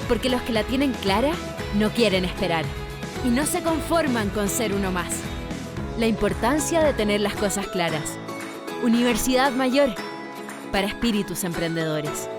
[SPEAKER 1] porque los que la tienen clara no quieren esperar y no se conforman con ser uno más. La importancia de tener las cosas claras. Universidad Mayor, para espíritus emprendedores.